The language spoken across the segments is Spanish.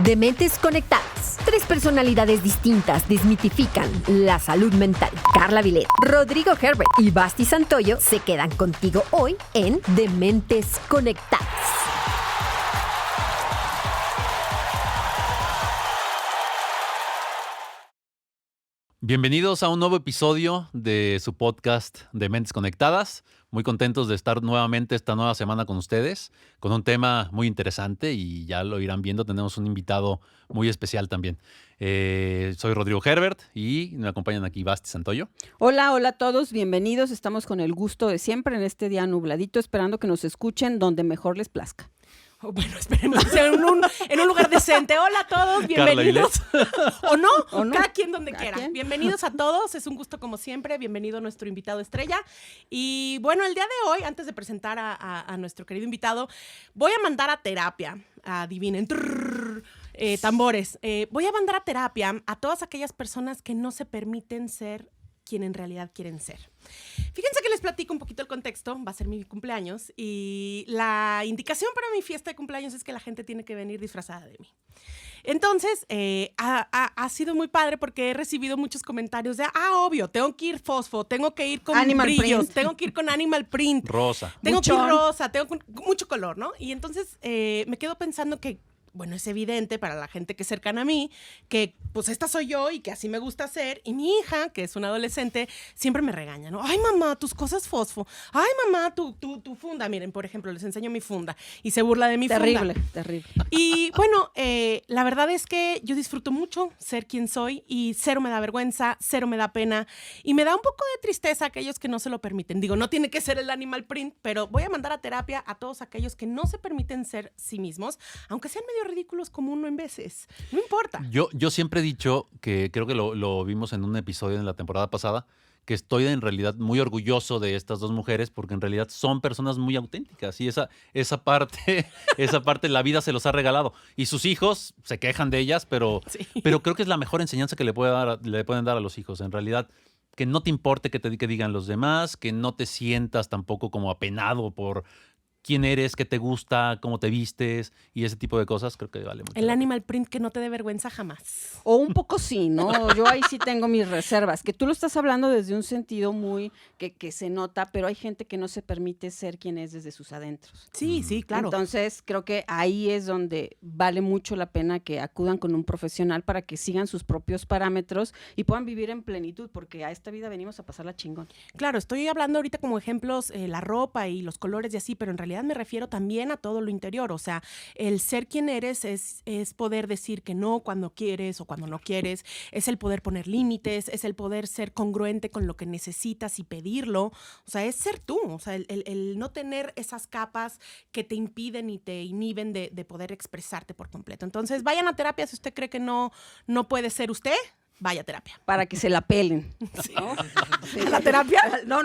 Dementes Conectadas. 3 personalidades distintas desmitifican la salud mental. Carla Vilet, Rodrigo Herbert y Basti Santoyo se quedan contigo hoy en Dementes Conectadas. Bienvenidos a un nuevo episodio de su podcast de Mentes Conectadas. Muy contentos de estar nuevamente esta nueva semana con ustedes, con un tema muy interesante y ya lo irán viendo, tenemos un invitado muy especial también. Soy Rodrigo Herbert y me acompañan aquí Basti Santoyo. Hola a todos, bienvenidos. Estamos con el gusto de siempre en este día nubladito, esperando que nos escuchen donde mejor les plazca. Oh, bueno, esperemos que sea en un lugar decente. Hola a todos, bienvenidos. ¿O no? Cada quien donde quiera. Bienvenidos a todos, es un gusto como siempre. Bienvenido a nuestro invitado estrella. Y bueno, el día de hoy, antes de presentar a nuestro querido invitado, voy a mandar a terapia. Adivinen. Tambores. Voy a mandar a terapia a todas aquellas personas que no se permiten ser quien en realidad quieren ser. Fíjense que les platico un poquito el contexto, va a ser mi cumpleaños y la indicación para mi fiesta de cumpleaños es que la gente tiene que venir disfrazada de mí. Entonces, ha sido muy padre porque he recibido muchos comentarios de, obvio, tengo que ir fosfo, tengo que ir con Animal brillos, print. tengo que ir con animal print. Rosa. Tengo que ir rosa, tengo mucho color, ¿no? Y entonces me quedo pensando que, bueno, es evidente para la gente que es cercana a mí que pues esta soy yo y que así me gusta hacer. Y mi hija, que es una adolescente, siempre me regaña, ¿no? Ay, mamá, tus cosas fosfo. Ay, mamá, tu funda. Miren, por ejemplo, les enseño mi funda y se burla de mi funda. Terrible. Y bueno, la verdad es que yo disfruto mucho ser quien soy y cero me da vergüenza, cero me da pena y me da un poco de tristeza a aquellos que no se lo permiten. Digo, no tiene que ser el animal print, pero voy a mandar a terapia a todos aquellos que no se permiten ser sí mismos, aunque sean medio ridículos como uno en veces. No importa. Yo siempre he dicho que creo que lo vimos en un episodio en la temporada pasada, que estoy en realidad muy orgulloso de estas dos mujeres porque en realidad son personas muy auténticas y esa parte la vida se los ha regalado. Y sus hijos se quejan de ellas, pero creo que es la mejor enseñanza que le pueden dar a los hijos. En realidad, que no te importe que digan los demás, que no te sientas tampoco como apenado por quién eres, qué te gusta, cómo te vistes y ese tipo de cosas, creo que vale mucho. El animal print que no te dé vergüenza jamás. O un poco sí, ¿no? Yo ahí sí tengo mis reservas, que tú lo estás hablando desde un sentido muy que se nota, pero hay gente que no se permite ser quien es desde sus adentros. Sí, claro. Entonces, creo que ahí es donde vale mucho la pena que acudan con un profesional para que sigan sus propios parámetros y puedan vivir en plenitud, porque a esta vida venimos a pasarla chingón. Claro, estoy hablando ahorita como ejemplos la ropa y los colores y así, pero en realidad me refiero también a todo lo interior. O sea, el ser quien eres es poder decir que no cuando quieres o cuando no quieres, es el poder poner límites, es el poder ser congruente con lo que necesitas y pedirlo. O sea, es ser tú. O sea, el no tener esas capas que te impiden y te inhiben de poder expresarte por completo. Entonces, vayan a terapia si usted cree que no puede ser usted. Vaya a terapia. Para que se la pelen. Sí. ¿No? Sí. ¿La terapia? No,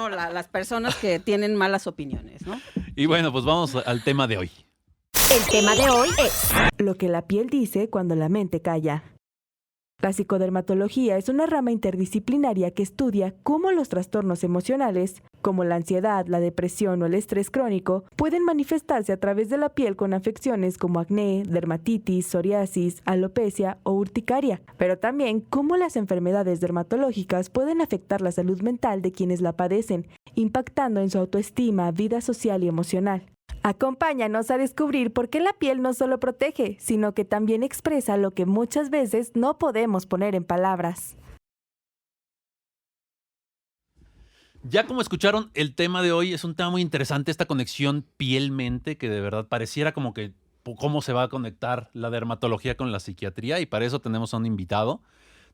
las personas que tienen malas opiniones, ¿no? Y bueno, pues vamos al tema de hoy. El tema de hoy es lo que la piel dice cuando la mente calla. La psicodermatología es una rama interdisciplinaria que estudia cómo los trastornos emocionales, como la ansiedad, la depresión o el estrés crónico, pueden manifestarse a través de la piel con afecciones como acné, dermatitis, psoriasis, alopecia o urticaria, pero también cómo las enfermedades dermatológicas pueden afectar la salud mental de quienes la padecen, impactando en su autoestima, vida social y emocional. Acompáñanos a descubrir por qué la piel no solo protege, sino que también expresa lo que muchas veces no podemos poner en palabras. Ya como escucharon, el tema de hoy es un tema muy interesante, esta conexión piel-mente, que de verdad pareciera como que cómo se va a conectar la dermatología con la psiquiatría, y para eso tenemos a un invitado.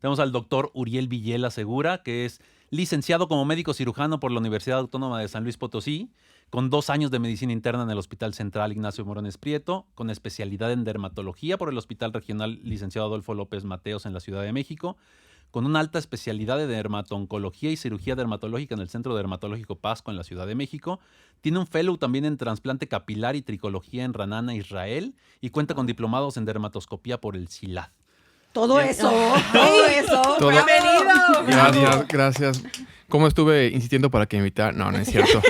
Tenemos al doctor Uriel Villela Segura, que es licenciado como médico cirujano por la Universidad Autónoma de San Luis Potosí, con 2 años de medicina interna en el Hospital Central Ignacio Morones Prieto, con especialidad en dermatología por el Hospital Regional Licenciado Adolfo López Mateos en la Ciudad de México, con una alta especialidad de dermato-oncología y cirugía dermatológica en el Centro Dermatológico Pasco en la Ciudad de México. Tiene un fellow también en trasplante capilar y tricología en Ranana, Israel, y cuenta con diplomados en dermatoscopía por el CILAD. Todo eso. ¡Bienvenido! Gracias. ¿Cómo estuve insistiendo para que me invitaran? No es cierto.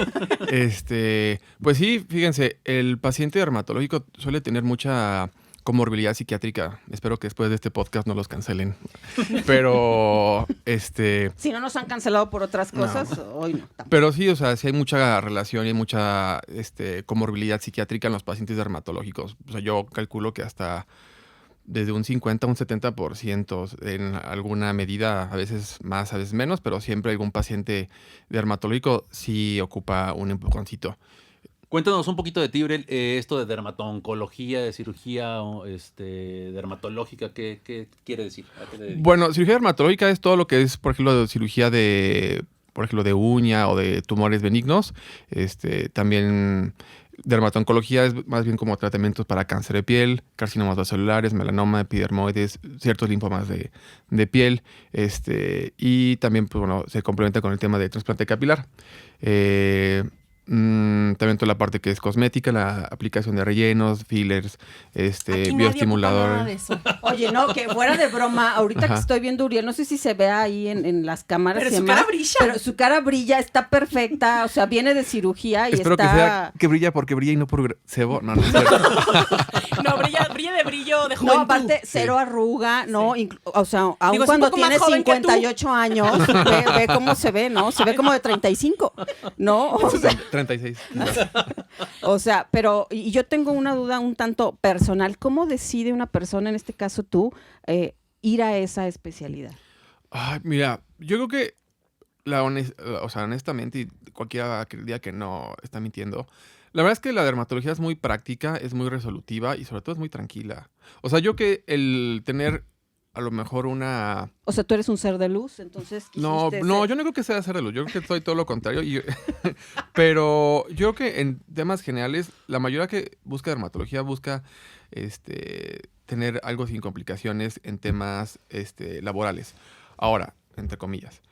Pues sí, fíjense, el paciente dermatológico suele tener mucha comorbilidad psiquiátrica. Espero que después de este podcast no los cancelen. Pero, Si no nos han cancelado por otras cosas, hoy no. Tampoco. Pero sí, o sea, sí hay mucha relación y hay mucha comorbilidad psiquiátrica en los pacientes dermatológicos. O sea, yo calculo que hasta desde un 50 a un 70% en alguna medida, a veces más, a veces menos, pero siempre algún paciente dermatológico sí ocupa un empujoncito. Cuéntanos un poquito de ti, Uriel, esto de dermato-oncología, de cirugía dermatológica, ¿qué quiere decir? ¿A qué le dedicas? Bueno, cirugía dermatológica es todo lo que es, por ejemplo, cirugía de uña o de tumores benignos. También dermato-oncología es más bien como tratamientos para cáncer de piel, carcinomas vasoculares, melanoma, epidermoides, ciertos linfomas de piel. Y también, pues, bueno, se complementa con el tema de trasplante capilar. También toda la parte que es cosmética, la aplicación de rellenos, fillers, bioestimuladores. Oye, no, que fuera de broma, ahorita que estoy viendo a Uriel, no sé si se ve ahí en las cámaras. Pero su cara brilla. Pero su cara brilla, está perfecta, o sea, viene de cirugía y Espero está... que sea que brilla porque brilla y no por cebo. No, no es cierto. No, brilla de brillo de juventud. No, aparte, cero arruga, ¿no? O sea, aun Digo, es cuando un poco más tiene joven que tú. 58 años, ve cómo se ve, ¿no? Se ve como de 35, ¿no? O sea, 36. o sea, pero y yo tengo una duda un tanto personal. ¿Cómo decide una persona, en este caso tú, ir a esa especialidad? Ay, mira, yo creo que honestamente, y cualquiera que diga que no está mintiendo, la verdad es que la dermatología es muy práctica, es muy resolutiva y sobre todo es muy tranquila. O sea, yo que el tener a lo mejor una... O sea, tú eres un ser de luz, entonces No, quisiste yo ser- no creo que sea hacer de luz. Yo creo que soy todo lo contrario. Pero yo creo que en temas generales, la mayoría que busca dermatología busca tener algo sin complicaciones en temas laborales. Ahora, entre comillas.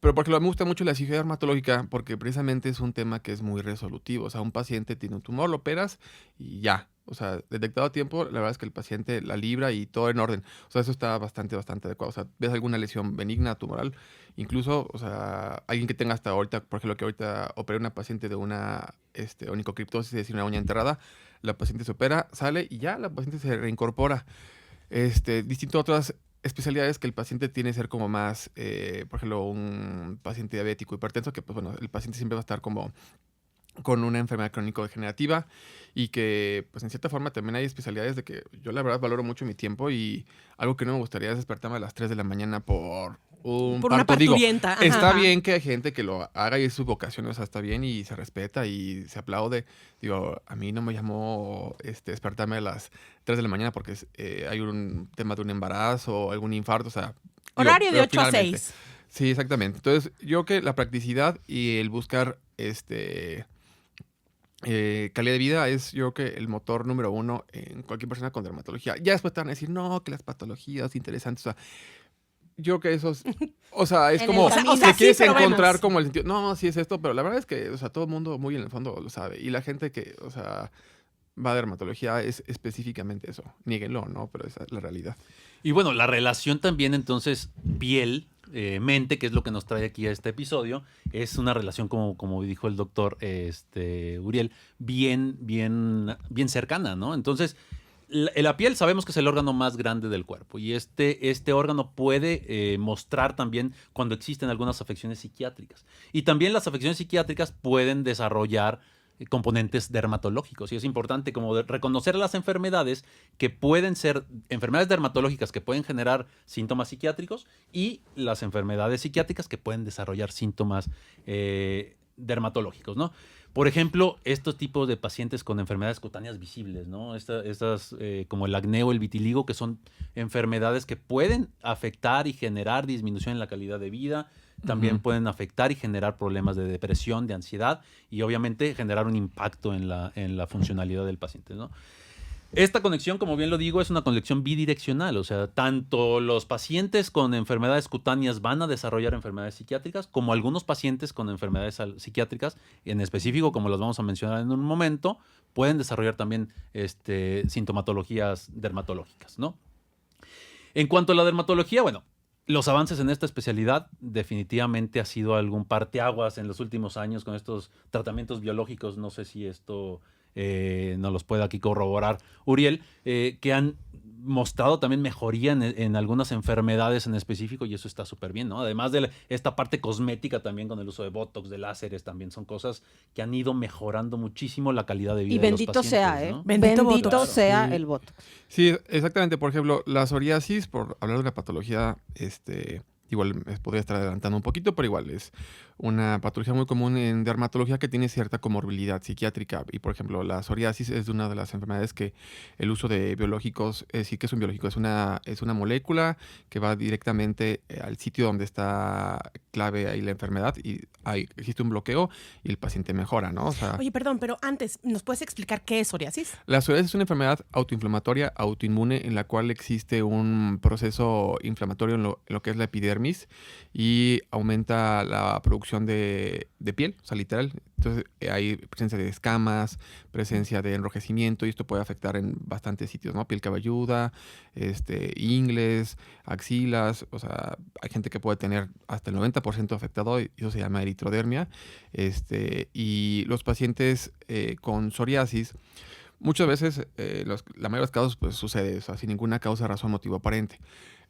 Pero porque me gusta mucho la cirugía dermatológica, porque precisamente es un tema que es muy resolutivo. O sea, un paciente tiene un tumor, lo operas y ya. O sea, detectado a tiempo, la verdad es que el paciente la libra y todo en orden. O sea, eso está bastante adecuado. O sea, ves alguna lesión benigna, tumoral, incluso, o sea, alguien que tenga hasta ahorita, por ejemplo, que ahorita operé una paciente de una onicocriptosis, es decir, una uña enterrada, la paciente se opera, sale y ya la paciente se reincorpora. Distinto a otras especialidades que el paciente tiene que ser como más, por ejemplo, un paciente diabético, hipertenso, que pues bueno, el paciente siempre va a estar como con una enfermedad crónico-degenerativa y que, pues en cierta forma también hay especialidades de que yo la verdad valoro mucho mi tiempo y algo que no me gustaría es despertarme a las 3 de la mañana por un Por una parto. Digo, parturienta. Ajá, está ajá. bien que hay gente que lo haga y es su vocación, o sea, está bien y se respeta y se aplaude. Digo, a mí no me llamó despertarme a las 3 de la mañana porque hay un tema de un embarazo o algún infarto, o sea... Horario de pero 8 a finalmente, 6. Sí, exactamente. Entonces, yo que la practicidad y el buscar calidad de vida es yo creo que el motor número uno en cualquier persona con dermatología. Ya después te van a decir, no, que las patologías interesantes, o sea, yo creo que eso es, o sea, es En como, el camino. O sea, que quieres sí, pero encontrar vemos. como el sentido, no, sí es esto, pero la verdad es que, o sea, todo el mundo muy en el fondo lo sabe, y la gente que, o sea, va a dermatología es específicamente eso, niéguenlo, ¿no? Pero esa es la realidad. Y bueno, la relación también entonces piel, mente, que es lo que nos trae aquí a este episodio, es una relación, como dijo el doctor Uriel, bien cercana, ¿no? Entonces, la piel sabemos que es el órgano más grande del cuerpo y este órgano puede mostrar también cuando existen algunas afecciones psiquiátricas. Y también las afecciones psiquiátricas pueden desarrollar componentes dermatológicos y es importante como reconocer las enfermedades que pueden ser enfermedades dermatológicas que pueden generar síntomas psiquiátricos y las enfermedades psiquiátricas que pueden desarrollar síntomas dermatológicos, ¿no? Por ejemplo, estos tipos de pacientes con enfermedades cutáneas visibles, ¿no? Estas como el acné o el vitiligo, que son enfermedades que pueden afectar y generar disminución en la calidad de vida. También pueden afectar y generar problemas de depresión, de ansiedad y obviamente generar un impacto en la funcionalidad del paciente, ¿no? Esta conexión, como bien lo digo, es una conexión bidireccional, o sea, tanto los pacientes con enfermedades cutáneas van a desarrollar enfermedades psiquiátricas, como algunos pacientes con enfermedades psiquiátricas, en específico, como los vamos a mencionar en un momento, pueden desarrollar también sintomatologías dermatológicas, ¿no? En cuanto a la dermatología, bueno, los avances en esta especialidad definitivamente ha sido algún parteaguas en los últimos años con estos tratamientos biológicos. No sé si esto nos los puede aquí corroborar Uriel, que han mostrado también mejoría en algunas enfermedades en específico, y eso está súper bien, ¿no? Además de esta parte cosmética también con el uso de Botox, de láseres, también son cosas que han ido mejorando muchísimo la calidad de vida de los pacientes. Y bendito sea, ¿no? Bendito sea el Botox. Sí, exactamente. Por ejemplo, la psoriasis, por hablar de una patología, igual me podría estar adelantando un poquito, pero igual es una patología muy común en dermatología que tiene cierta comorbilidad psiquiátrica. Y, por ejemplo, la psoriasis es una de las enfermedades que el uso de biológicos, sí que es un biológico, es una molécula que va directamente al sitio donde está clave ahí la enfermedad y existe un bloqueo y el paciente mejora, ¿no? O sea, Oye, perdón, pero antes, ¿nos puedes explicar qué es psoriasis? la psoriasis es una enfermedad autoinflamatoria, autoinmune, en la cual existe un proceso inflamatorio en lo que es la epidermis y aumenta la producción de piel, o sea, literal. Entonces hay presencia de escamas, presencia de enrojecimiento y esto puede afectar en bastantes sitios, ¿no? Piel cabelluda, ingles, axilas, o sea, hay gente que puede tener hasta el 90% afectado y eso se llama eritrodermia. Y los pacientes con psoriasis, muchas veces, la mayoría de los casos, pues sucede, o sea, sin ninguna causa, razón, motivo aparente.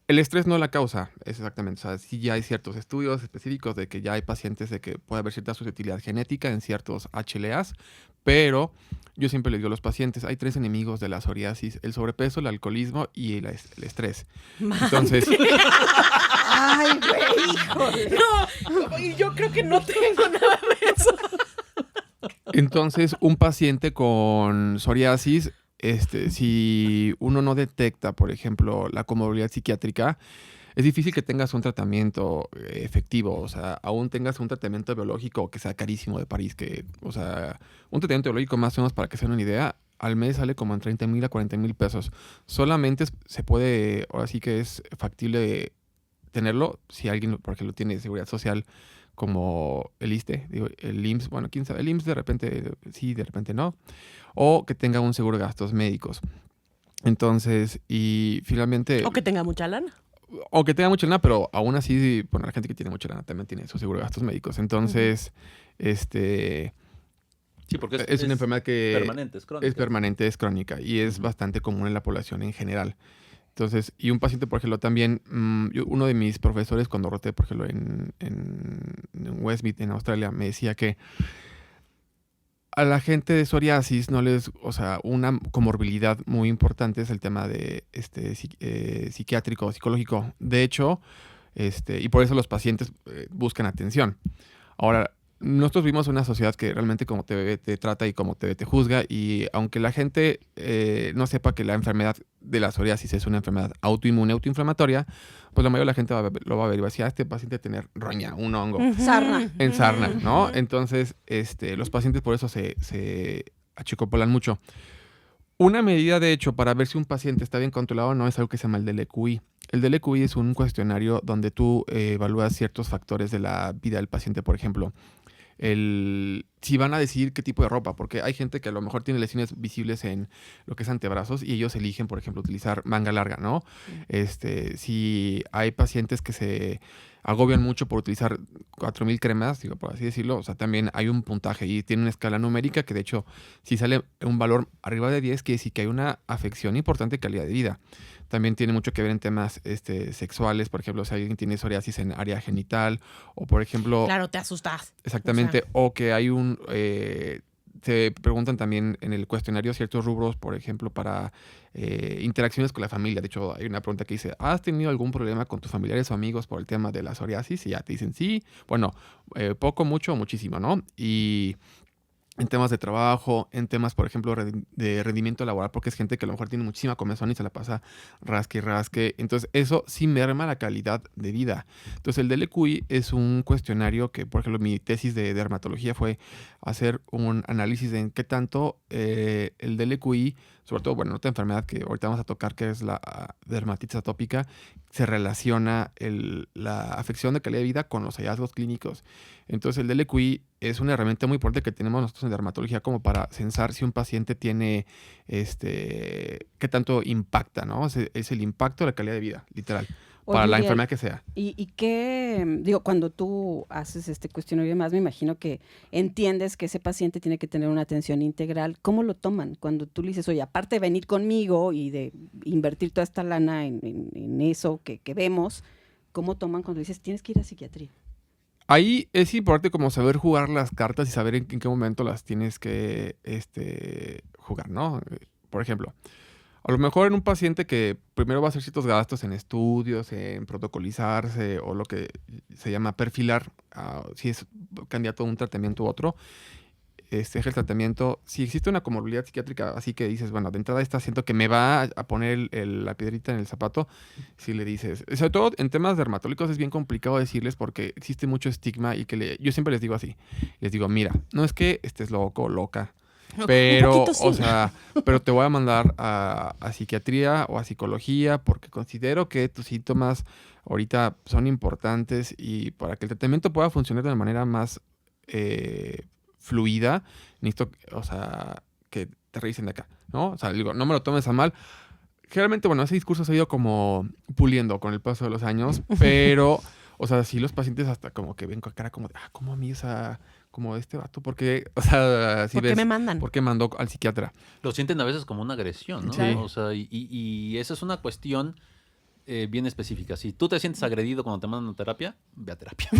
El estrés no es la causa, es exactamente. O sea, sí ya hay ciertos estudios específicos de que ya hay pacientes de que puede haber cierta susceptibilidad genética en ciertos HLAs, pero yo siempre les digo a los pacientes, hay 3 enemigos de la psoriasis: el sobrepeso, el alcoholismo y el estrés. Entonces, Ay, güey, híjole. No, y yo creo que no tengo nada de eso. entonces un paciente con psoriasis, si uno no detecta, por ejemplo, la comorbilidad psiquiátrica, es difícil que tengas un tratamiento efectivo. O sea, aún tengas un tratamiento biológico que sea carísimo de París, o sea, un tratamiento biológico, más o menos, para que se den una idea, al mes sale como en 30,000 a 40,000 pesos. Solamente se puede, ahora sí que es factible tenerlo si alguien, por ejemplo, tiene seguridad social, como el ISSSTE, digo, el IMSS, bueno, quién sabe, el IMSS de repente sí, de repente no, o que tenga un seguro de gastos médicos. Entonces, y finalmente... O que tenga mucha lana. O que tenga mucha lana, pero aún así, bueno, la gente que tiene mucha lana también tiene su seguro de gastos médicos. Entonces, Sí, porque es una enfermedad que permanente, es crónica. es permanente, es crónica y es bastante común en la población en general. Entonces, y un paciente, por ejemplo, también, uno de mis profesores cuando roté, por ejemplo, en Westmead, en Australia, me decía que a la gente de psoriasis no les, o sea, una comorbilidad muy importante es el tema de psiquiátrico, psicológico. De hecho, y por eso los pacientes buscan atención. Ahora, nosotros vivimos una sociedad que realmente como te ve, te trata, y como te ve, te juzga, y aunque la gente no sepa que la enfermedad de la psoriasis es una enfermedad autoinmune, autoinflamatoria, pues la mayoría de la gente lo va a ver y va a decir, este paciente tener roña, un hongo. Sarna. En sarna, ¿no? Entonces, los pacientes por eso se achicopolan mucho. Una medida, de hecho, para ver si un paciente está bien controlado no es algo que se llama el DLQI. El DLQI es un cuestionario donde tú evalúas ciertos factores de la vida del paciente. Por ejemplo, si van a decidir qué tipo de ropa, porque hay gente que a lo mejor tiene lesiones visibles en lo que es antebrazos y ellos eligen, por ejemplo, utilizar manga larga, ¿no? Si hay pacientes que se agobian mucho por utilizar 4,000 cremas, digo, por así decirlo, o sea, también hay un puntaje y tiene una escala numérica que, de hecho, si sale un valor arriba de 10, quiere decir que hay una afección importante de calidad de vida. También tiene mucho que ver en temas sexuales, por ejemplo, si alguien tiene psoriasis en área genital, o por ejemplo... Claro, te asustas. Exactamente, o que hay te preguntan también en el cuestionario ciertos rubros, por ejemplo, para interacciones con la familia. De hecho, hay una pregunta que dice, ¿has tenido algún problema con tus familiares o amigos por el tema de la psoriasis? Y ya te dicen sí, bueno, poco, mucho, muchísimo, ¿no? Y en temas de trabajo, en temas, por ejemplo, de rendimiento laboral, porque es gente que a lo mejor tiene muchísima comezón y se la pasa rasque y rasque. Entonces, eso sí merma la calidad de vida. Entonces, el DLQI es un cuestionario que, por ejemplo, mi tesis de dermatología fue hacer un análisis de en qué tanto el DLQI, sobre todo, bueno, otra enfermedad que ahorita vamos a tocar, que es la dermatitis atópica, se relaciona la afección de calidad de vida con los hallazgos clínicos. Entonces, el DLQI es una herramienta muy importante que tenemos nosotros en dermatología como para censar si un paciente tiene, qué tanto impacta, ¿no? Es el impacto de la calidad de vida, literal. para la Uriel, enfermedad que sea. ¿Y qué, digo, cuando tú haces este cuestionario y demás, me imagino que entiendes que ese paciente tiene que tener una atención integral? ¿Cómo lo toman cuando tú le dices, oye, aparte de venir conmigo y de invertir toda esta lana en eso que vemos, ¿cómo toman cuando dices, tienes que ir a psiquiatría? Ahí es importante como saber jugar las cartas y saber en qué momento las tienes que jugar, ¿no? Por ejemplo, a lo mejor en un paciente que primero va a hacer ciertos gastos en estudios, en protocolizarse o lo que se llama perfilar, si es candidato a un tratamiento u otro, eje el tratamiento. Si existe una comorbilidad psiquiátrica, así que dices, bueno, de entrada siento que me va a poner la piedrita en el zapato, si le dices, sobre todo en temas dermatológicos es bien complicado decirles porque existe mucho estigma y que yo siempre les digo así, les digo, mira, no es que estés loco o loca, pero, sí. O sea, pero te voy a mandar a psiquiatría o a psicología porque considero que tus síntomas ahorita son importantes y para que el tratamiento pueda funcionar de una manera más fluida, necesito, o sea, que te revisen de acá, ¿no? O sea, digo, no me lo tomes a mal. Generalmente, bueno, ese discurso se ha ido como puliendo con el paso de los años, pero, o sea, sí los pacientes hasta como que ven con cara como de, ¿cómo a mí esa, como este vato? Porque, o sea, si ¿Por qué me mandan? ¿Por qué mandó al psiquiatra? Lo sienten a veces como una agresión, ¿no? Sí. O sea, y esa es una cuestión bien específica. Si tú te sientes agredido cuando te mandan a terapia, ve a terapia.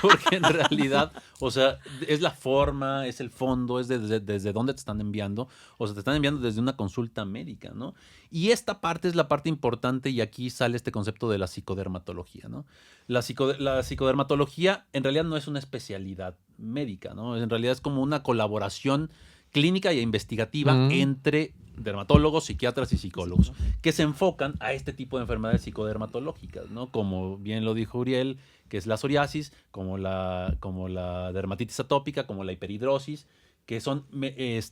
Porque en realidad, o sea, es la forma, es el fondo, es desde dónde te están enviando. O sea, te están enviando desde una consulta médica, ¿no? Y esta parte es la parte importante y aquí sale este concepto de la psicodermatología, ¿no? La psicodermatología en realidad no es una especialidad médica, ¿no? En realidad es como una colaboración clínica e investigativa entre dermatólogos, psiquiatras y psicólogos que se enfocan a este tipo de enfermedades psicodermatológicas, ¿no? Como bien lo dijo Uriel, que es la psoriasis, como la dermatitis atópica, como la hiperhidrosis, que son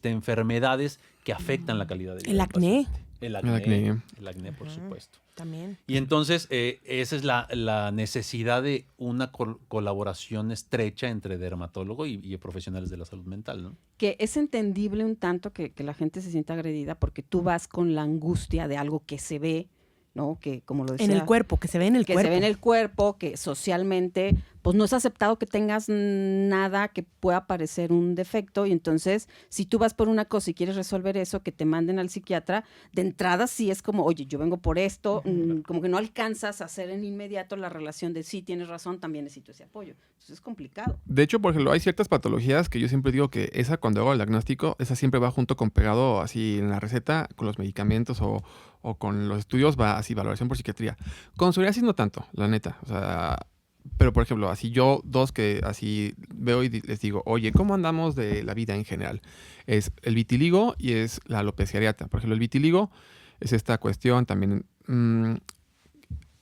enfermedades que afectan la calidad de vida. El acné. El acné, por supuesto. También. Y entonces esa es la necesidad de una colaboración estrecha entre dermatólogo y profesionales de la salud mental, ¿no? Que es entendible un tanto que la gente se sienta agredida porque tú vas con la angustia de algo que se ve, ¿no? Que como lo decía, en el cuerpo, que se ve en el cuerpo. Que se ve en el cuerpo, que socialmente pues no es aceptado que tengas nada que pueda parecer un defecto y entonces si tú vas por una cosa y quieres resolver eso, que te manden al psiquiatra, de entrada sí es como, oye, yo vengo por esto, como que no alcanzas a hacer en inmediato la relación de sí, tienes razón, también necesito ese apoyo. Entonces es complicado. De hecho, por ejemplo, hay ciertas patologías que yo siempre digo que esa cuando hago el diagnóstico, esa siempre va junto con pegado así en la receta, con los medicamentos o con los estudios, va así, valoración por psiquiatría. Con psoriasis no tanto, la neta, o sea... Pero, por ejemplo, así yo, dos que así veo y les digo, oye, ¿cómo andamos de la vida en general? Es el vitiligo y es la alopecia areata. Por ejemplo, el vitiligo es esta cuestión también...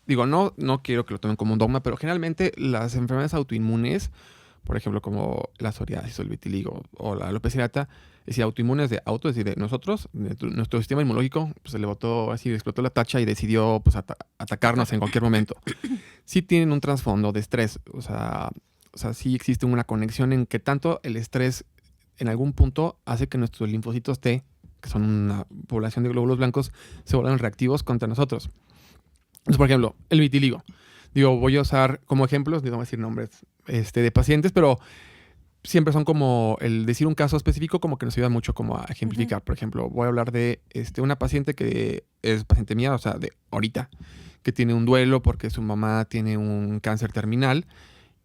digo, no quiero que lo tomen como un dogma, pero generalmente las enfermedades autoinmunes, por ejemplo, como la psoriasis o el vitiligo o la alopecia areata, es decir, autoinmunes de auto, es decir, de nosotros, nuestro sistema inmunológico pues, se le botó así, le explotó la tacha y decidió pues, atacarnos en cualquier momento. Sí tienen un trasfondo de estrés, o sea, sí existe una conexión en que tanto el estrés en algún punto hace que nuestros linfocitos T, que son una población de glóbulos blancos, se vuelvan reactivos contra nosotros. Entonces, por ejemplo, el vitiligo. Digo, voy a usar como ejemplos, no voy a decir nombres de pacientes, pero siempre son como el decir un caso específico como que nos ayuda mucho como a ejemplificar. Por ejemplo, voy a hablar de una paciente que es paciente mía, o sea, de ahorita, que tiene un duelo porque su mamá tiene un cáncer terminal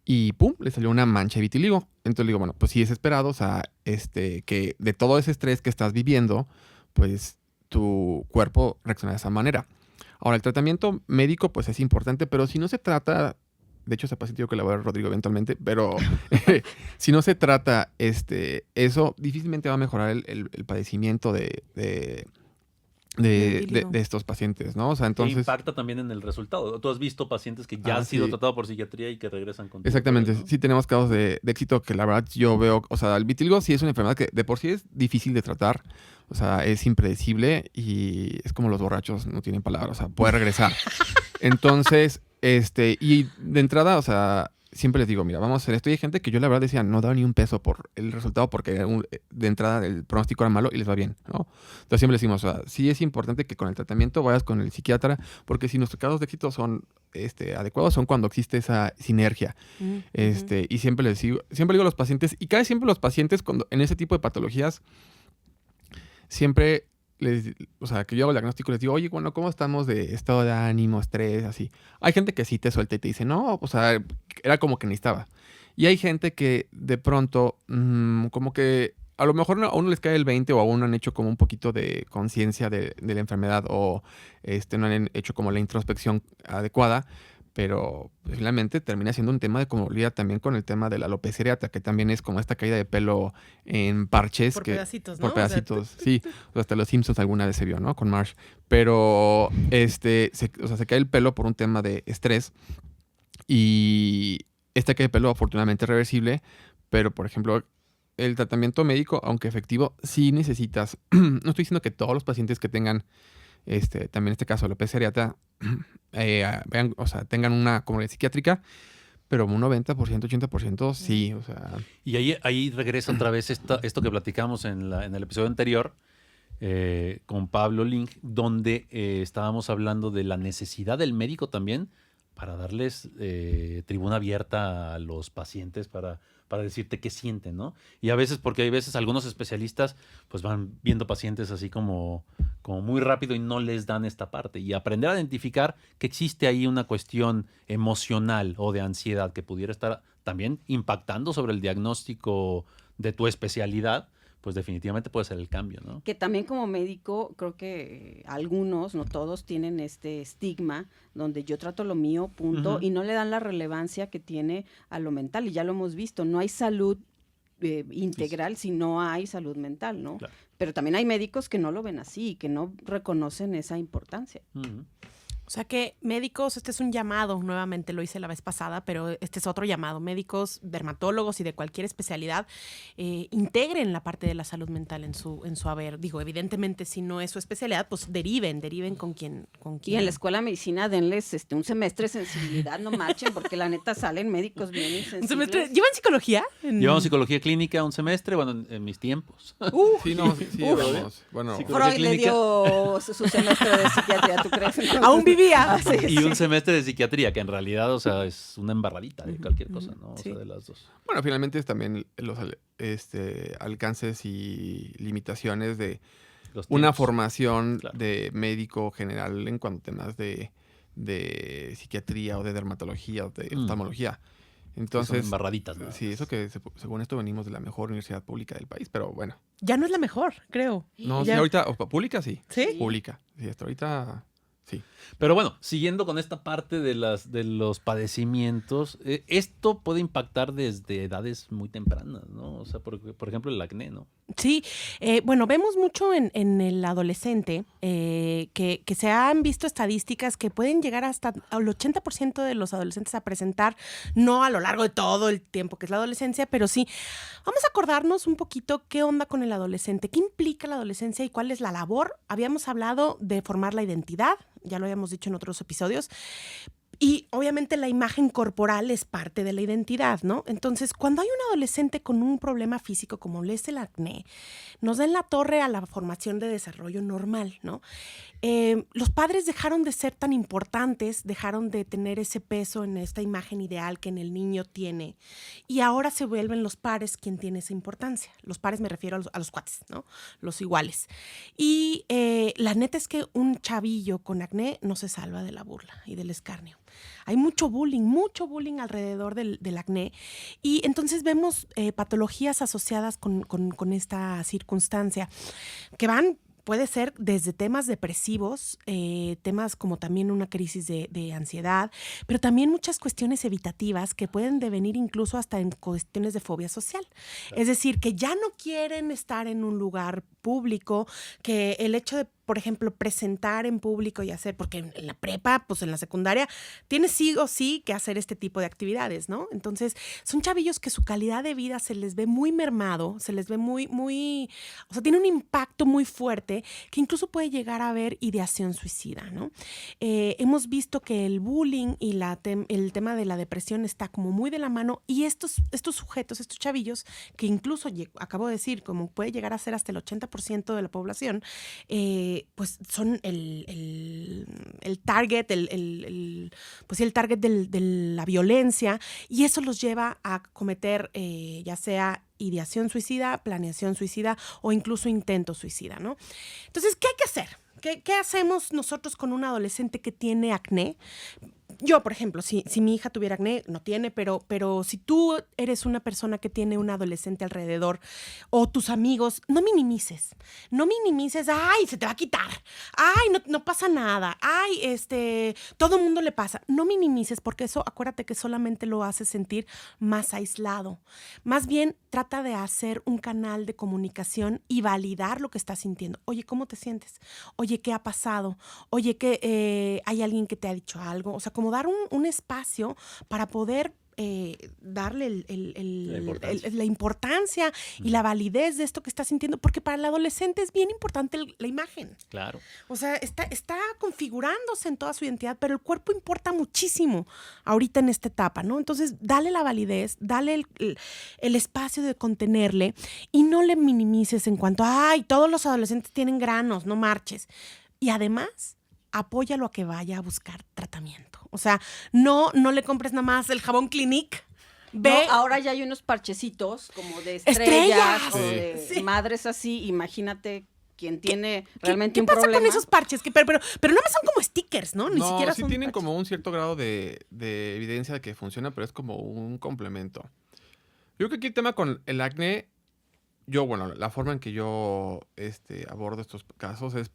y ¡pum! Le salió una mancha de vitiligo. Entonces le digo, bueno, pues sí es esperado, o sea, que de todo ese estrés que estás viviendo, pues tu cuerpo reacciona de esa manera. Ahora, el tratamiento médico pues es importante, pero si no se trata... De hecho, ese paciente yo que le voy a ver a Rodrigo eventualmente, pero si no se trata eso, difícilmente va a mejorar el padecimiento de estos pacientes, ¿no? O sea, entonces... impacta también en el resultado. Tú has visto pacientes que ya han sido tratados por psiquiatría y que regresan con... Exactamente. ¿No? Sí tenemos casos de éxito que la verdad yo veo... O sea, el vitiligo sí es una enfermedad que de por sí es difícil de tratar. O sea, es impredecible y es como los borrachos, no tienen palabras. O sea, puede regresar. Entonces... y de entrada, o sea, siempre les digo, mira, vamos a hacer esto. Y hay gente que yo la verdad decía, no daba ni un peso por el resultado porque de entrada el pronóstico era malo y les va bien, ¿no? Entonces siempre les decimos, o sea, sí es importante que con el tratamiento vayas con el psiquiatra, porque si nuestros casos de éxito son adecuados, son cuando existe esa sinergia. Y siempre digo a los pacientes, y casi siempre los pacientes cuando en ese tipo de patologías, siempre o sea, que yo hago el diagnóstico, les digo, oye, bueno, ¿cómo estamos de estado de ánimo, estrés, así? Hay gente que sí te suelta y te dice, no, o sea, era como que necesitaba. Y hay gente que de pronto, como que a lo mejor a uno les cae el 20 o a uno han hecho como un poquito de conciencia de la enfermedad o no han hecho como la introspección adecuada, pero finalmente termina siendo un tema de comorbilidad también con el tema de la alopecia areata, que también es como esta caída de pelo en parches. Por pedacitos, ¿no? Por pedacitos, sí. O sea, hasta los Simpsons alguna vez se vio, ¿no? Con Marsh. Pero se cae el pelo por un tema de estrés y esta caída de pelo afortunadamente es reversible, pero por ejemplo, el tratamiento médico, aunque efectivo, sí necesitas, no estoy diciendo que todos los pacientes que tengan también este caso de alopecia areata vean, o sea, tengan una comorbilidad psiquiátrica, pero un 90%, 80% sí, o sea. Y ahí regresa otra vez esto que platicamos en el episodio anterior con Pablo Link, donde estábamos hablando de la necesidad del médico también para darles tribuna abierta a los pacientes para decirte qué sienten, ¿no? Y a veces, porque hay veces algunos especialistas pues van viendo pacientes así como muy rápido y no les dan esta parte. Y aprender a identificar que existe ahí una cuestión emocional o de ansiedad que pudiera estar también impactando sobre el diagnóstico de tu especialidad, pues definitivamente puede ser el cambio, ¿no? Que también como médico, creo que algunos, no todos, tienen este estigma donde yo trato lo mío, punto, y no le dan la relevancia que tiene a lo mental. Y ya lo hemos visto, no hay salud integral si no hay salud mental, ¿no? Claro. Pero también hay médicos que no lo ven así, que no reconocen esa importancia. O sea que médicos, este es un llamado, nuevamente lo hice la vez pasada, pero este es otro llamado. Médicos, dermatólogos y de cualquier especialidad integren la parte de la salud mental en su haber. Digo, evidentemente, si no es su especialidad, pues deriven con quien. Y en la escuela de medicina denles un semestre de sensibilidad, no marchen, porque la neta salen médicos bien insensibles. ¿Un semestre? ¿Llevan psicología? Llevamos psicología clínica un semestre, bueno, en mis tiempos. Sí, vamos. Bueno, Freud le dio su semestre de psiquiatría, ¿tú crees? Aún vivía. Y un semestre de psiquiatría, que en realidad, o sea, es una embarradita de cualquier cosa, ¿no? O sea, de las dos. Bueno, finalmente es también los alcances y limitaciones de una formación de médico general en cuanto a temas de psiquiatría o de dermatología o de oftalmología. Entonces, son embarraditas, ¿no? Sí, eso que según esto venimos de la mejor universidad pública del país, pero bueno. Ya no es la mejor, creo. No, ya. Sí, ahorita, pública sí. ¿Sí? Pública. Sí, hasta ahorita sí. Pero bueno, siguiendo con esta parte de los padecimientos, esto puede impactar desde edades muy tempranas, ¿no? O sea, por ejemplo, el acné, ¿no? Sí, bueno, vemos mucho en el adolescente que se han visto estadísticas que pueden llegar hasta al 80% de los adolescentes a presentar, no a lo largo de todo el tiempo que es la adolescencia, pero sí. Vamos a acordarnos un poquito qué onda con el adolescente, qué implica la adolescencia y cuál es la labor. Habíamos hablado de formar la identidad, ya lo habíamos dicho en otros episodios. Y obviamente la imagen corporal es parte de la identidad, ¿no? Entonces, cuando hay un adolescente con un problema físico como es el acné, nos da en la torre a la formación de desarrollo normal, ¿no? Los padres dejaron de ser tan importantes, dejaron de tener ese peso en esta imagen ideal que en el niño tiene. Y ahora se vuelven los pares quien tiene esa importancia. Los pares me refiero a los cuates, ¿no? Los iguales. Y la neta es que un chavillo con acné no se salva de la burla y del escarnio. Hay mucho bullying alrededor del acné y entonces vemos patologías asociadas con esta circunstancia que puede ser desde temas depresivos, temas como también una crisis de ansiedad, pero también muchas cuestiones evitativas que pueden devenir incluso hasta en cuestiones de fobia social. Claro. Es decir, que ya no quieren estar en un lugar público, que el hecho de, por ejemplo, presentar en público y hacer, porque en la prepa, pues en la secundaria, tienes sí o sí que hacer este tipo de actividades, ¿no? Entonces, son chavillos que su calidad de vida se les ve muy mermado, se les ve muy, o sea, tiene un impacto muy fuerte que incluso puede llegar a haber ideación suicida, ¿no? Hemos visto que el bullying y el tema de la depresión está como muy de la mano, y estos sujetos, estos chavillos, que incluso, acabo de decir, como puede llegar a ser hasta el 80% de la población, pues son el target, pues sí, el target de la violencia, y eso los lleva a cometer ya sea ideación suicida, planeación suicida o incluso intento suicida, ¿no? Entonces, ¿qué hay que hacer? ¿Qué hacemos nosotros con un adolescente que tiene acné? Yo, por ejemplo, si mi hija tuviera acné, no tiene, pero si tú eres una persona que tiene un adolescente alrededor o tus amigos, no minimices, ay, se te va a quitar, ay, no pasa nada, ay, todo el mundo le pasa. No minimices, porque eso, acuérdate que solamente lo hace sentir más aislado. Más bien, trata de hacer un canal de comunicación y validar lo que estás sintiendo. Oye, ¿cómo te sientes? Oye, ¿qué ha pasado? Oye, ¿hay alguien que te ha dicho algo? O sea, como dar un espacio para poder darle la importancia y la validez de esto que está sintiendo, porque para el adolescente es bien importante la imagen. Claro. O sea, está configurándose en toda su identidad, pero el cuerpo importa muchísimo ahorita en esta etapa, ¿no? Entonces, dale la validez, dale el espacio de contenerle y no le minimices en cuanto a, ay, todos los adolescentes tienen granos, no marches. Y además, apóyalo a que vaya a buscar tratamiento. O sea, no le compres nada más el jabón Clinique. Ve. No, ahora ya hay unos parchecitos como de estrellas o de madres así. Imagínate quien tiene realmente un problema. ¿Qué pasa con esos parches? Pero no más son como stickers, ¿no? Ni siquiera sí son tienen parches. como un cierto grado de evidencia de que funciona, pero es como un complemento. Yo creo que aquí el tema con el acné, la forma en que yo abordo estos casos es,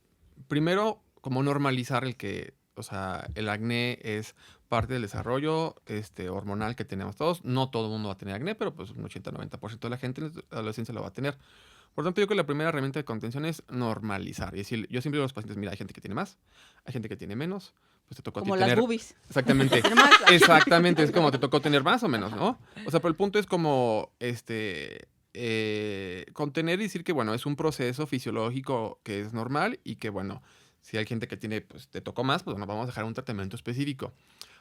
primero, como normalizar el acné es parte del desarrollo hormonal que tenemos todos. No todo el mundo va a tener acné, pero pues un 80-90% de la gente en la adolescencia lo va a tener. Por tanto, yo creo que la primera herramienta de contención es normalizar. Es decir, yo siempre digo a los pacientes, mira, hay gente que tiene más, hay gente que tiene menos, pues te tocó como a ti tener... las boobies. Exactamente. Exactamente, es como te tocó tener más o menos, ¿no? O sea, pero el punto es como, contener y decir que, bueno, es un proceso fisiológico que es normal y que, bueno, si hay gente que tiene, pues te tocó más, pues bueno, vamos a dejar un tratamiento específico.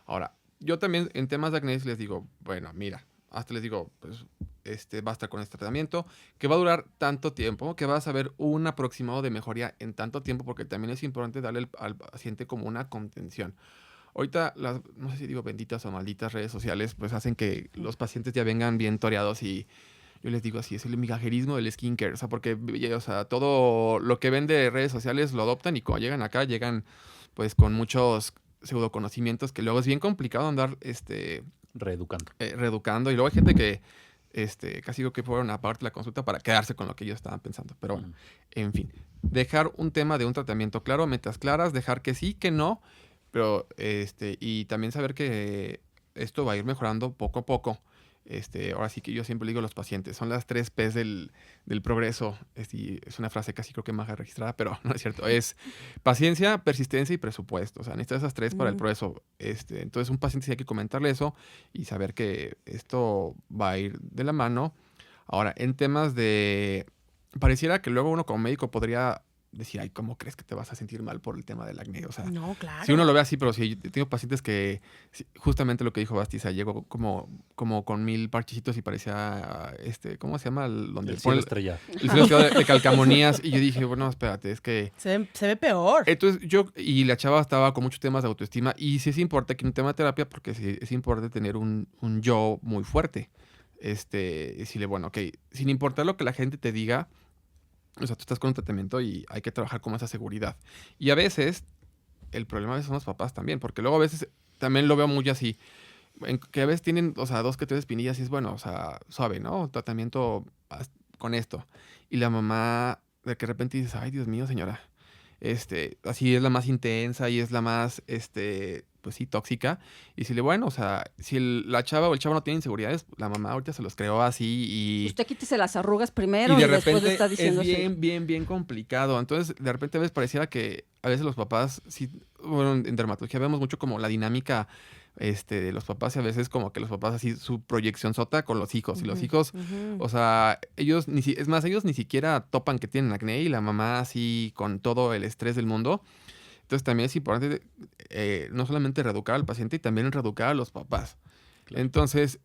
Ahora, yo también en temas de acné les digo, bueno, mira, hasta les digo, pues basta con este tratamiento, que va a durar tanto tiempo, que vas a ver un aproximado de mejoría en tanto tiempo, porque también es importante darle al paciente como una contención. Ahorita, no sé si digo benditas o malditas redes sociales, pues hacen que los pacientes ya vengan bien toreados y yo les digo así, es el migajerismo del skincare, o sea, porque, o sea, todo lo que ven de redes sociales lo adoptan y cuando llegan acá, llegan pues con muchos pseudoconocimientos que luego es bien complicado andar, reeducando. Y luego hay gente que, casi digo que fueron a pagarte la consulta para quedarse con lo que ellos estaban pensando. Pero bueno, en fin, dejar un tema de un tratamiento claro, metas claras, dejar que sí, que no, pero, y también saber que esto va a ir mejorando poco a poco. Ahora sí que yo siempre digo a los pacientes, son las 3 P's del progreso. Es una frase casi creo que más registrada, pero no es cierto. Es paciencia, persistencia y presupuesto. O sea, necesitas esas 3 para el progreso. Entonces, un paciente sí hay que comentarle eso y saber que esto va a ir de la mano. Ahora, en temas de... Pareciera que luego uno como médico podría decir, ay, ¿cómo crees que te vas a sentir mal por el tema del acné? O sea, no, claro. Si uno lo ve así, pero si tengo pacientes que, justamente lo que dijo Basti, o sea, llegó como con 1000 parchecitos y parecía, ¿cómo se llama? Donde el cielo estrellado. El cielo de calcamonías. Y yo dije, bueno, espérate, es que... Se ve peor. Entonces y la chava estaba con muchos temas de autoestima, y sí es importante que en un tema de terapia, porque sí es importante tener un yo muy fuerte. Decirle, bueno, ok, sin importar lo que la gente te diga, o sea, tú estás con un tratamiento y hay que trabajar con esa seguridad. Y a veces, el problema son los papás también, porque luego a veces también lo veo muy así, que a veces tienen, o sea, 2 que 3 espinillas y es bueno, o sea, suave, ¿no? Tratamiento con esto. Y la mamá, de que de repente dices, ay, Dios mío, señora, así es la más intensa y es la más, pues sí, tóxica. Y decirle, bueno, o sea, si la chava o el chavo no tiene inseguridades, la mamá ahorita se los creó así y... Usted quítese las arrugas primero y y, de después repente le está diciendo es bien complicado. Entonces, de repente a veces pareciera que a veces los papás, sí, bueno, en dermatología vemos mucho como la dinámica de los papás y a veces como que los papás así su proyección sota con los hijos. Y los hijos, o sea, ellos ellos ni siquiera topan que tienen acné y la mamá así con todo el estrés del mundo. Entonces también es importante no solamente reeducar al paciente y también reeducar a los papás. Claro. Entonces,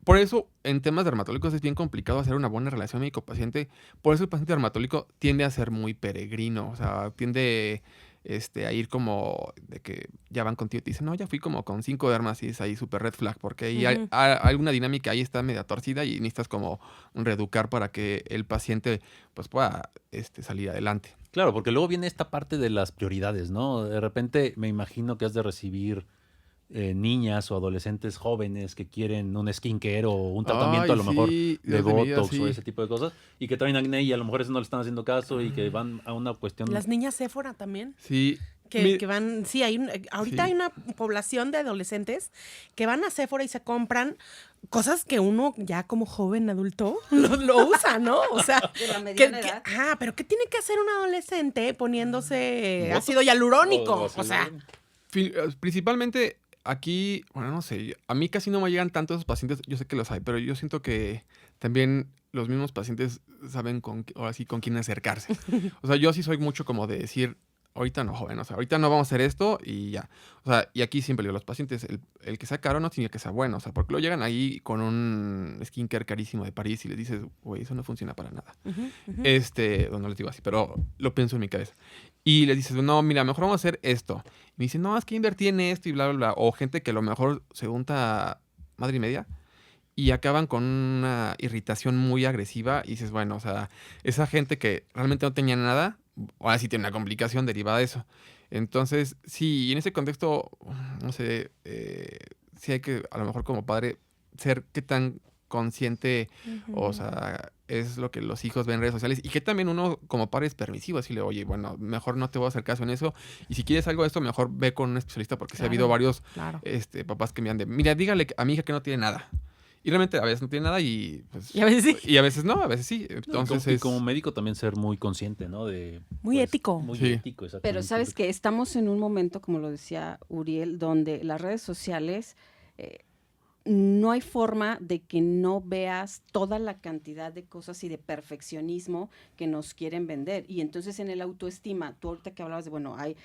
por eso en temas dermatológicos es bien complicado hacer una buena relación médico-paciente. Por eso el paciente dermatólico tiende a ser muy peregrino, o sea, tiende a ir como de que ya van contigo y te dicen, no, ya fui como con 5 dermas y es ahí súper red flag, porque ahí hay alguna dinámica ahí está media torcida y necesitas como reeducar para que el paciente pues pueda salir adelante. Claro, porque luego viene esta parte de las prioridades, ¿no? De repente me imagino que has de recibir niñas o adolescentes jóvenes que quieren un skincare o un tratamiento a lo mejor de Botox o ese tipo de cosas y que traen acné y a lo mejor eso no le están haciendo caso y que van a una cuestión... Las niñas Sephora también. Sí. Que van, sí, ahorita hay una población de adolescentes que van a Sephora y se compran cosas que uno ya como joven adulto lo usa, ¿no? O sea, de la mediana edad. Pero ¿qué tiene que hacer un adolescente poniéndose ácido hialurónico? O sea, principalmente aquí, bueno, no sé, a mí casi no me llegan tanto esos pacientes, yo sé que los hay, pero yo siento que también los mismos pacientes saben ahora sí con quién acercarse. O sea, yo sí soy mucho como de decir, ahorita no, joven, o sea, ahorita no vamos a hacer esto y ya. O sea, y aquí siempre digo, los pacientes, el que sea caro no tiene que ser bueno, o sea, porque lo llegan ahí con un skincare carísimo de París y les dices, güey, eso no funciona para nada. Bueno, no les digo así, pero lo pienso en mi cabeza. Y les dices, no, mira, mejor vamos a hacer esto. Y me dicen, no, es que invertí en esto y bla, bla, bla. O gente que a lo mejor se unta madre y media y acaban con una irritación muy agresiva y dices, bueno, o sea, esa gente que realmente no tenía nada, ahora sí tiene una complicación derivada de eso. Entonces, sí, y en ese contexto, no sé, sí hay que, a lo mejor como padre, ser qué tan consciente, o sea, es lo que los hijos ven en redes sociales y que también uno como padre es permisivo, decirle, oye, bueno, mejor no te voy a hacer caso en eso y si quieres algo de esto, mejor ve con un especialista porque sí ha habido varios papás que me han de, mira, dígale a mi hija que no tiene nada. Y realmente a veces no tiene nada y pues... Y a veces sí. Y a veces no, a veces sí. Entonces y como médico también ser muy consciente, ¿no? Muy ético. Muy ético, exactamente. Pero sabes que estamos en un momento, como lo decía Uriel, donde las redes sociales... no hay forma de que no veas toda la cantidad de cosas y de perfeccionismo que nos quieren vender. Y entonces en el autoestima, tú ahorita que hablabas de, bueno, hay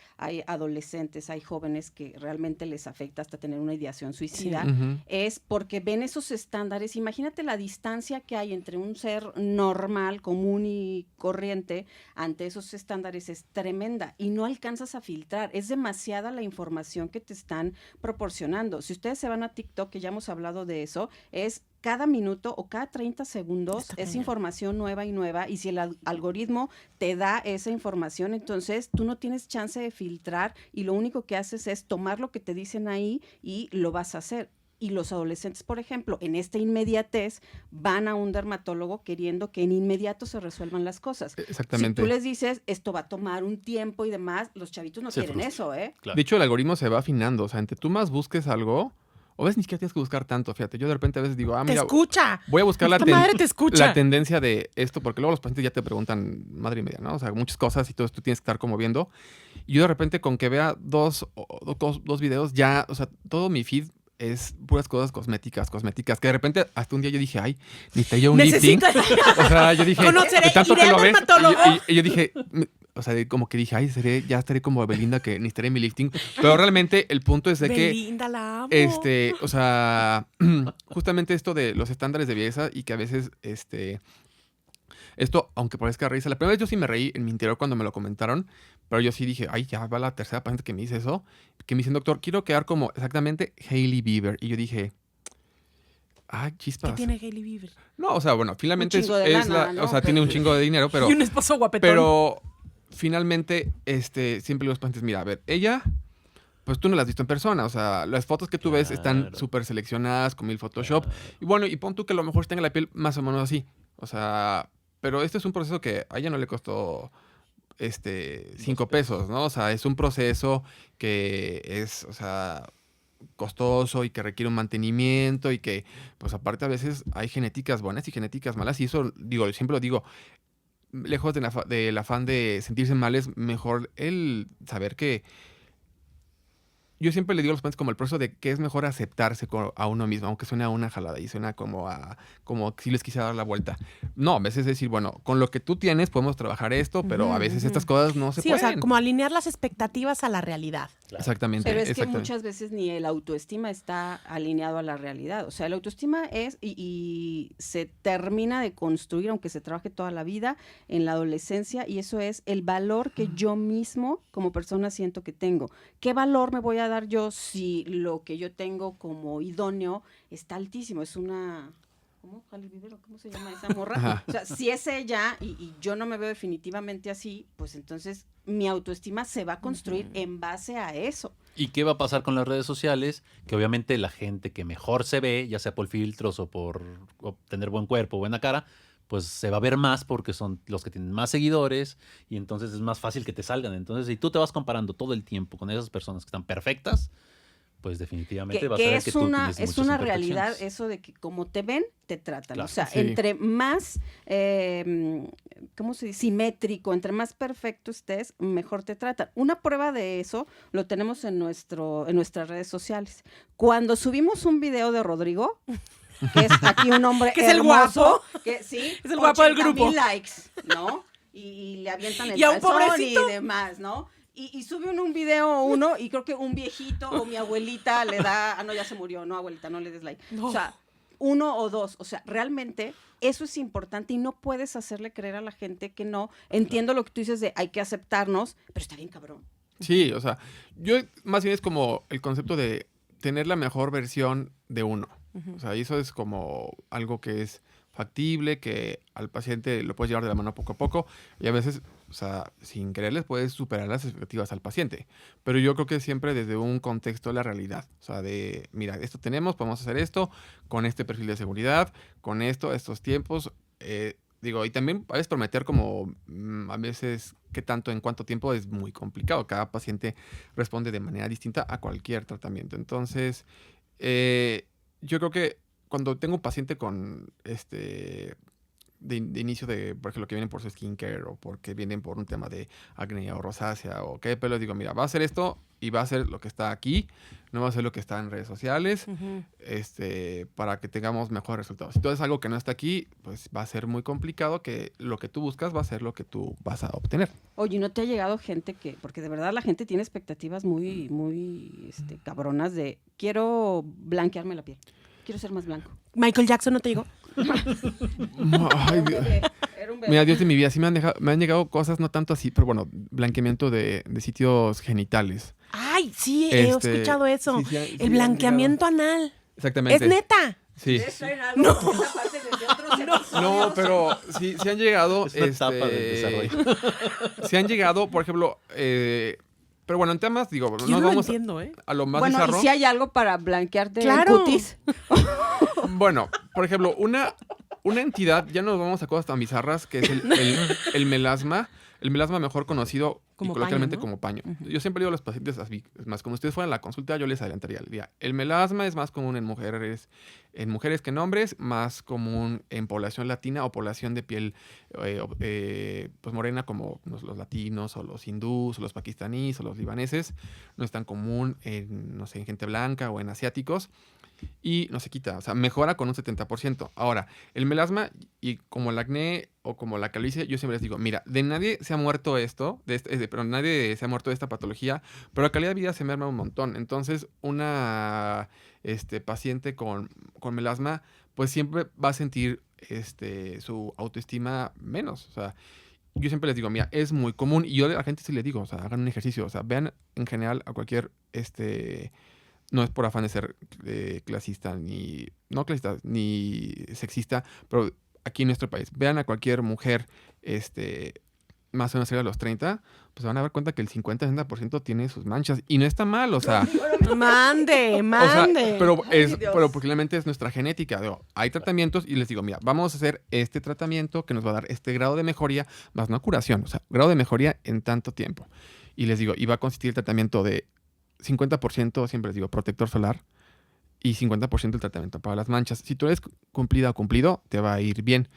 adolescentes, hay jóvenes que realmente les afecta hasta tener una ideación suicida, es porque ven esos estándares. Imagínate la distancia que hay entre un ser normal, común y corriente ante esos estándares es tremenda y no alcanzas a filtrar. Es demasiada la información que te están proporcionando. Si ustedes se van a TikTok, que ya hemos hablado de eso, es cada minuto o cada 30 segundos es información nueva y si el algoritmo te da esa información, entonces tú no tienes chance de filtrar y lo único que haces es tomar lo que te dicen ahí y lo vas a hacer. Y los adolescentes, por ejemplo, en esta inmediatez van a un dermatólogo queriendo que en inmediato se resuelvan las cosas. Exactamente. Si tú les dices, esto va a tomar un tiempo y demás, los chavitos no quieren eso, ¿eh? Claro. De hecho, el algoritmo se va afinando. O sea, entre tú más busques algo... O ves, ni siquiera tienes que buscar tanto, fíjate. Yo de repente a veces digo, te mira, escucha. Voy a buscar la la tendencia de esto, porque luego los pacientes ya te preguntan madre y media, ¿no? O sea, muchas cosas y todo esto tienes que estar como viendo. Y yo de repente con que vea dos videos, ya, o sea, todo mi feed es puras cosas cosméticas, que de repente hasta un día yo dije, ay, necesitaría un lifting. O sea, yo dije, conoceré, tanto iré que al lo ves. dermatólogo. Y yo dije... O sea, como que dije, ay, ya estaré como Belinda que necesitaré mi lifting. Pero realmente el punto es de Belinda, la amo. o sea, justamente esto de los estándares de belleza y que a veces, esto, aunque parezca reírse, la primera vez yo sí me reí en mi interior cuando me lo comentaron, pero yo sí dije, ay, ya va la tercera paciente que me dice eso, que me dicen, doctor, quiero quedar como exactamente Hailey Bieber. Y yo dije... Ah, chispas. ¿Qué tiene Hailey Bieber? No, o sea, bueno, finalmente es lana, ¿no? O sea, tiene un chingo de dinero, pero... Y un esposo guapetón. Pero finalmente, siempre los pacientes, mira, a ver, ella, pues tú no la has visto en persona, o sea, las fotos que tú ves están súper seleccionadas con 1000 Photoshop, y bueno, y pon tú que a lo mejor tenga la piel más o menos así, o sea, pero este es un proceso que a ella no le costó 5 pesos, ¿no? O sea, es un proceso que es, o sea, costoso y que requiere un mantenimiento y que, pues aparte a veces hay genéticas buenas y genéticas malas y eso, digo, siempre lo digo, lejos del afán de sentirse mal, es mejor el saber que yo siempre le digo a los pacientes como el proceso de que es mejor aceptarse a uno mismo, aunque suene a una jalada y suena como si les quisiera dar la vuelta. No, a veces es decir, bueno, con lo que tú tienes podemos trabajar esto, pero a veces estas cosas no se pueden. Sí, o sea, como alinear las expectativas a la realidad. Claro. Exactamente. Pero es que exactamente. muchas veces ni el autoestima está alineado a la realidad. O sea, el autoestima es y se termina de construir, aunque se trabaje toda la vida, en la adolescencia, y eso es el valor que yo mismo como persona siento que tengo. ¿Qué valor me voy a dar yo si lo que yo tengo como idóneo está altísimo? Es una... ¿Cómo? ¿Cómo se llama esa morra? Ajá. O sea, si es ella y yo no me veo definitivamente así, pues entonces mi autoestima se va a construir en base a eso. ¿Y qué va a pasar con las redes sociales? Que obviamente la gente que mejor se ve, ya sea por filtros o por tener buen cuerpo, buena cara, pues se va a ver más porque son los que tienen más seguidores y entonces es más fácil que te salgan. Entonces, si tú te vas comparando todo el tiempo con esas personas que están perfectas, pues definitivamente vas a ver que tú tienes es muchas una imperfecciones. realidad eso de que como te ven, te tratan. Claro. O sea, Sí. entre más, ¿cómo se dice? Simétrico, entre más perfecto estés, mejor te tratan. Una prueba de eso lo tenemos en nuestras redes sociales. Cuando subimos un video de Rodrigo, que es aquí un hombre Que es el hermoso, guapo. que sí, Es el guapo del 80,000 grupo. likes, ¿no? Y le avientan el Y a un calzón pobrecito. y demás, ¿no? Y sube un video uno y creo que un viejito o mi abuelita le da, no, ya se murió, no abuelita, no le des like. No. O sea, 1 o 2, o sea, realmente eso es importante y no puedes hacerle creer a la gente que no. Entiendo lo que tú dices de hay que aceptarnos, pero está bien cabrón. Sí, o sea, yo más bien es como el concepto de tener la mejor versión de uno. O sea, y eso es como algo que es factible, que al paciente lo puedes llevar de la mano poco a poco y a veces, o sea, sin quererles puedes superar las expectativas al paciente. Pero yo creo que siempre desde un contexto de la realidad. O sea, de, mira, esto tenemos, podemos hacer esto con este perfil de seguridad, con esto, estos tiempos. Digo, y también a veces prometer como a veces qué tanto en cuánto tiempo es muy complicado. Cada paciente responde de manera distinta a cualquier tratamiento. Entonces, yo creo que cuando tengo un paciente con de inicio de, por ejemplo, que vienen por su skincare o porque vienen por un tema de acné o rosácea o qué pelo, digo, mira, va a hacer esto y va a hacer lo que está aquí, no va a hacer lo que está en redes sociales, para que tengamos mejores resultados. Si todo es algo que no está aquí, pues va a ser muy complicado que lo que tú buscas va a ser lo que tú vas a obtener. Oye, ¿no te ha llegado gente que, porque de verdad la gente tiene expectativas muy, muy cabronas de quiero blanquearme la piel, quiero ser más blanco? Michael Jackson no te llegó. Ay, Dios. Era un bebé. Mira, Dios de mi vida, sí me han llegado cosas no tanto así, pero bueno, blanqueamiento de sitios genitales. Ay, sí, he escuchado eso. sí, sí, El blanqueamiento anal. Exactamente. Es neta. Sí. ¿Ustedes traen algo de esa parte desde otros episodios? No, pero sí han llegado. Es una etapa del desarrollo. Sí han llegado, por ejemplo, pero bueno, en temas, digo, Yo nos no lo vamos entiendo, a lo más Bueno, bizarro. ¿y si hay algo para blanquearte Claro. el cutis? Bueno, por ejemplo, una entidad, ya nos vamos a cosas tan bizarras, que es el melasma. El melasma mejor conocido Como y coloquialmente paño, ¿no? como paño. Yo siempre digo a los pacientes así, es más, como ustedes fueran a la consulta, yo les adelantaría el día. El melasma es más común en mujeres que en hombres, más común en población latina o población de piel pues morena como los latinos o los hindús o los pakistaníes o los libaneses. No es tan común en, no sé, en gente blanca o en asiáticos. Y no se quita, o sea, mejora con un 70%. Ahora, el melasma y como el acné o como la calvicie, yo siempre les digo, mira, de nadie se ha muerto esto, pero nadie se ha muerto de esta patología, pero la calidad de vida se merma un montón. Entonces, una paciente con melasma, pues siempre va a sentir su autoestima menos. O sea, yo siempre les digo, mira, es muy común, y yo a la gente sí les digo, o sea, hagan un ejercicio, o sea, vean en general a cualquier no es por afán de ser clasista, no clasista, ni sexista, pero aquí en nuestro país, vean a cualquier mujer más o menos arriba de los 30, pues van a dar cuenta que el 50-60% tiene sus manchas. Y no está mal, o sea... Mande. O sea, pero posiblemente es nuestra genética. Digo, hay tratamientos y les digo, mira, vamos a hacer este tratamiento que nos va a dar este grado de mejoría, más no curación, o sea, grado de mejoría en tanto tiempo. Y les digo, y va a consistir el tratamiento de 50%, siempre les digo, protector solar, y 50% el tratamiento para las manchas. Si tú eres cumplida o cumplido, te va a ir bien.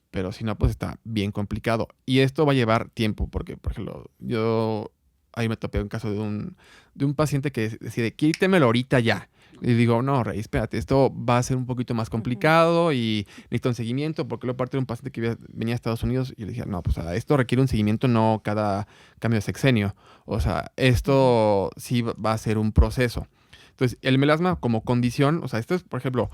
Pero si no, pues está bien complicado. Y esto va a llevar tiempo, porque, por ejemplo, yo ahí me topé un caso de un paciente que decide, quítemelo ahorita ya. Y digo, no, Rey, espérate, esto va a ser un poquito más complicado y necesito un seguimiento, porque luego parte de un paciente que venía a Estados Unidos y le dije, no, pues esto requiere un seguimiento, no cada cambio de sexenio. O sea, esto sí va a ser un proceso. Entonces, el melasma como condición, o sea, esto es, por ejemplo,